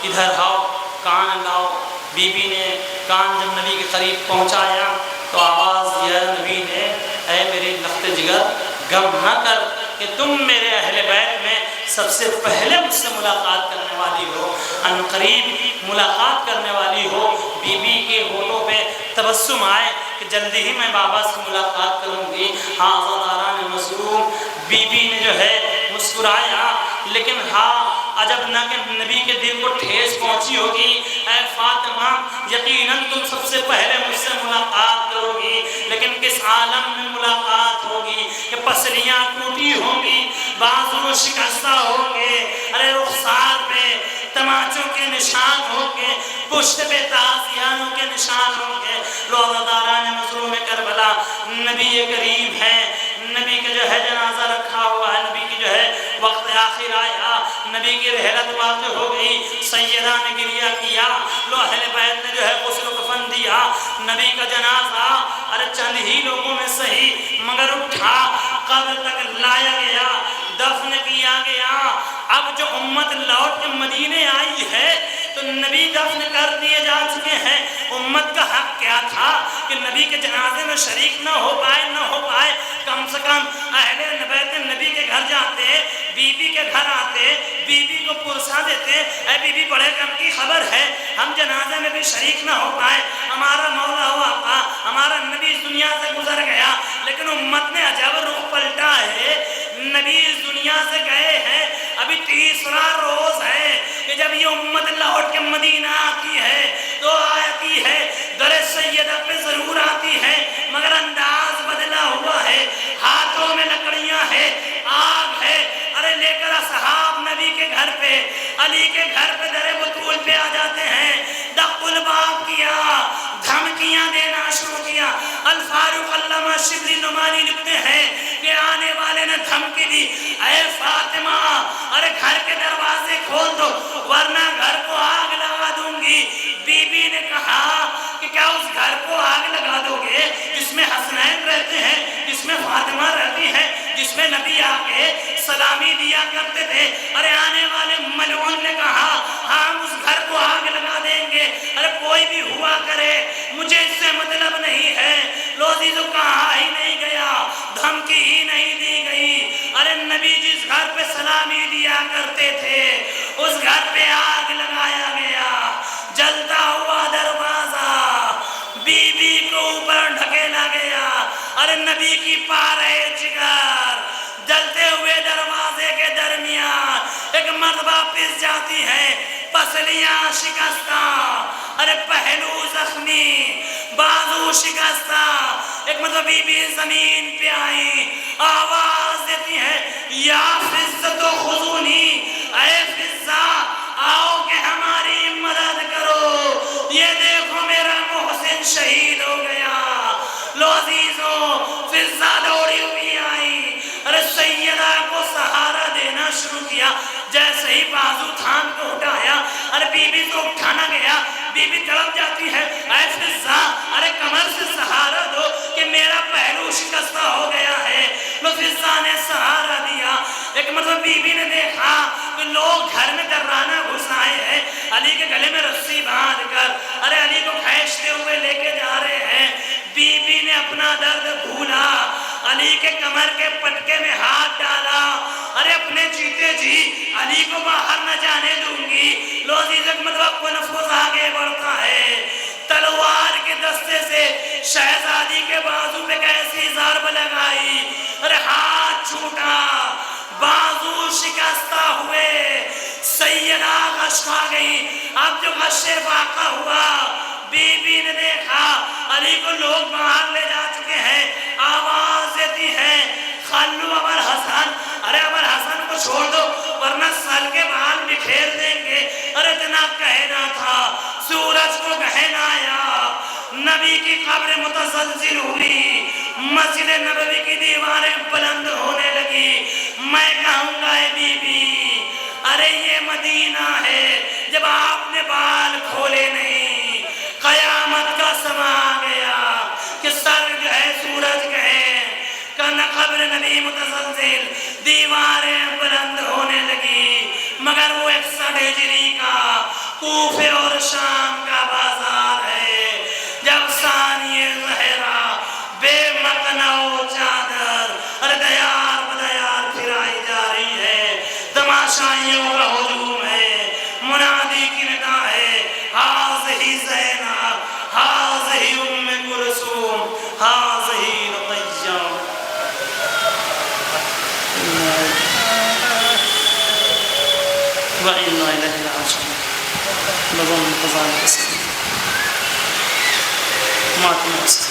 ادھر آؤ، کان لاؤ۔ بی بی نے کان جب نبی کے قریب پہنچایا تو آواز دیا نبی نے، اے میری لخت جگر، غم نہ کر کہ تم میرے اہل بیت میں سب سے پہلے مجھ سے ملاقات کرنے والی ہو، ان قریب ملاقات کرنے والی ہو۔ بی بی کے ہونٹوں پہ تبسم آئے کہ جلدی ہی میں بابا سے ملاقات کروں گی۔ ہاں عزاداران مظلوم، بی بی نے جو ہے مسکرایا، لیکن ہاں عجب نہ کہ نبی کے دل کو ٹھیس پہنچی ہوگی۔ اے فاطمہ، یقیناً تم سب سے پہلے مجھ سے ملاقات کرو گی، لیکن کس عالم میں ملاقات ہوگی کہ پسلیاں ٹوٹی ہوں گی، بازو شکستہ ہوں گے، ارے رخسار پہ تماچوں کے نشان ہوں گے، پشت پہ تازیانوں کے نشان ہوں گے۔ روزاداران مظلوم کربلا، نبی کریم ہے، نبی کا جو ہے جنازہ رکھا ہوا ہے، نبی کی جو ہے وقت آخر آیا، نبی کی رحلت واقع ہو گئی، سیدہ نے گریہ کیا، لو اہل بیت نے جو ہے غسل و کفن دیا، نبی کا جنازہ ارے چند ہی لوگوں میں صحیح مگر اٹھا، قبر تک لایا گیا، دفن کیا گیا۔ اب جو امت لوٹ کے مدینے آئی ہے تو نبی دفن کر دیے جا چکے ہیں، امت کا حق کیا تھا کہ نبی کے جنازے میں شریک نہ ہو پائے، کم سے کم اہل بیت نبی کے گھر جاتے، بی بی کے گھر آتے، بی بی کو پرسا دیتے، اے بی بی بڑے غم کی خبر ہے، ہم جنازے میں بھی شریک نہ ہو پائے، ہمارا مولا و آقا، ہمارا نبی اس دنیا سے گزر گیا۔ لیکن امت نے عجب رخ پلٹا ہے، نبی اس دنیا سے گئے ہیں، ابھی تیسرا روز ہے کہ جب یہ امت لوٹ کے مدینہ آتی ہے تو آتی ہے، در سیدہ پہ ضرور آتی ہے مگر انداز بدلا ہوا ہے، ہاتھوں میں لکڑیاں ہیں، آگ ہے، ارے لے کر اصحاب نبی کے گھر پہ، علی کے گھر پہ در بطول پہ آ جاتے ہیں، دق الباب کیا، دھمکیاں دینا شروع کیا۔ الفاروق علامہ شبلی نعمانی لکھتے ہیں کہ آنے والے نے دھمکی دی، اے فاطمہ ارے گھر کے دروازے کھول دو ورنہ گھر کو آگ لگا دوں گی۔ بی کہ کیا اس گھر کو آگ لگا دو گے جس میں حسنین رہتے ہیں، جس میں فاطمہ رہتی ہے، جس میں نبی آ کے سلامی دیا کرتے تھے؟ ارے آنے والے ملعون نے کہا ہم اس گھر کو آگ لگا دیں گے، ارے کوئی بھی ہوا کرے مجھے اس سے مطلب نہیں ہے۔ لوزی تو کہا ہی نہیں گیا، دھمکی ہی نہیں دی گئی۔ ارے نبی جس گھر پہ سلامی دیا کرتے تھے اس گھر پہ آگ لگایا گیا، جلتا ہوا دروازہ بی بی کو اوپر ڈھکیلا گیا۔ ارے نبی کی پارے جگر جلتے ہوئے دروازے کے درمیان ایک مرتبہ پس جاتی ہے، پسلیاں شکستہ، ارے پہلو زخمی، بازو شکستہ۔ ایک مرتبہ بی بی زمین پہ آئی، آواز دیتی ہے یا فزت و خذونی، اے فزہ آؤ کہ ہماری مدد کرو، یہ دیکھو میرا محسن شہید ہو گیا۔ لو عزیزوں فزہ دوڑی ہوئی آئی، ارے سیدہ کو سہارا دینا شروع کیا۔ جیسے ہی بازو تھام کو اٹھایا، ارے بی بی کو اٹھانا گیا، بی بی تڑپ جاتی ہے، اے فزہ ارے کمر سے سہارا دو کہ میرا پہلو شکستہ ہو گیا ہے۔ لو فزہ نے سہارا دیا۔ ایک مرتبہ بی بی نے دیکھا کہ لوگ گھر میں درانہ گھس آئے ہیں، علی کے گلے میں رسی باندھ کر ارے علی کو کھینچتے ہوئے لے کے جا رہے ہیں۔ بی بی نے اپنا درد بھولا، علی کے کمر کے پٹکے میں ہاتھ ڈالا، ارے اپنے جیتے جی علی کو باہر نہ جانے دوں گی۔ لو عزیز ایک مرتبہ کو نفوذ آگے بڑھتا ہے، تلوار کے دستے سے شہزادی کے بازو پہ کیسی ضرب لگائی، ارے ہاتھ چھوٹا، بازو شکستہ ہوئے، سیدہ غش کھا گئی۔ اب جو غش واقع ہوا، بی بی نے دیکھا علی کو لوگ باہر لے جا چکے ہیں، آواز دیتی ہے خلو ابر حسن، ارے ابر حسن کو چھوڑ دو ورنہ سر کے بال بکھیر دیں گے۔ ارے اتنا کہنا تھا، سورج کو کہنا آیا، نبی کی قبر متزلزل ہوئی، مسجد نبوی کی دیواریں بلند ہونے لگی۔ میں کہوں گا اے بی بی ارے یہ مدینہ ہے جب آپ نے بال کھولے نہیں، قیامت کا سما آ گیا کہ سر جو ہے سورج کہے، کہنا قبر نبی متزلزل، دیواریں بلند ہونے لگی۔ مگر وہ 61 ہجری کا کوفے اور شام کا بازار ہے، جب ثانی زہرا بے مقنع چادر ارے دیار بدیار پھرائی جا رہی ہے، تماشائیوں کا ہجوم ہے، منادی کی ندا ہے، ہاذہی زینب، ہاذہی ام کلثوم، ہاذہی رقیہ۔ وَإِنَّا إِلَيْهِ رَاجِعُونَ۔ لَظَنُّ الْقَضَاءِ وَالْقَدَرِ۔ ماتم حسن۔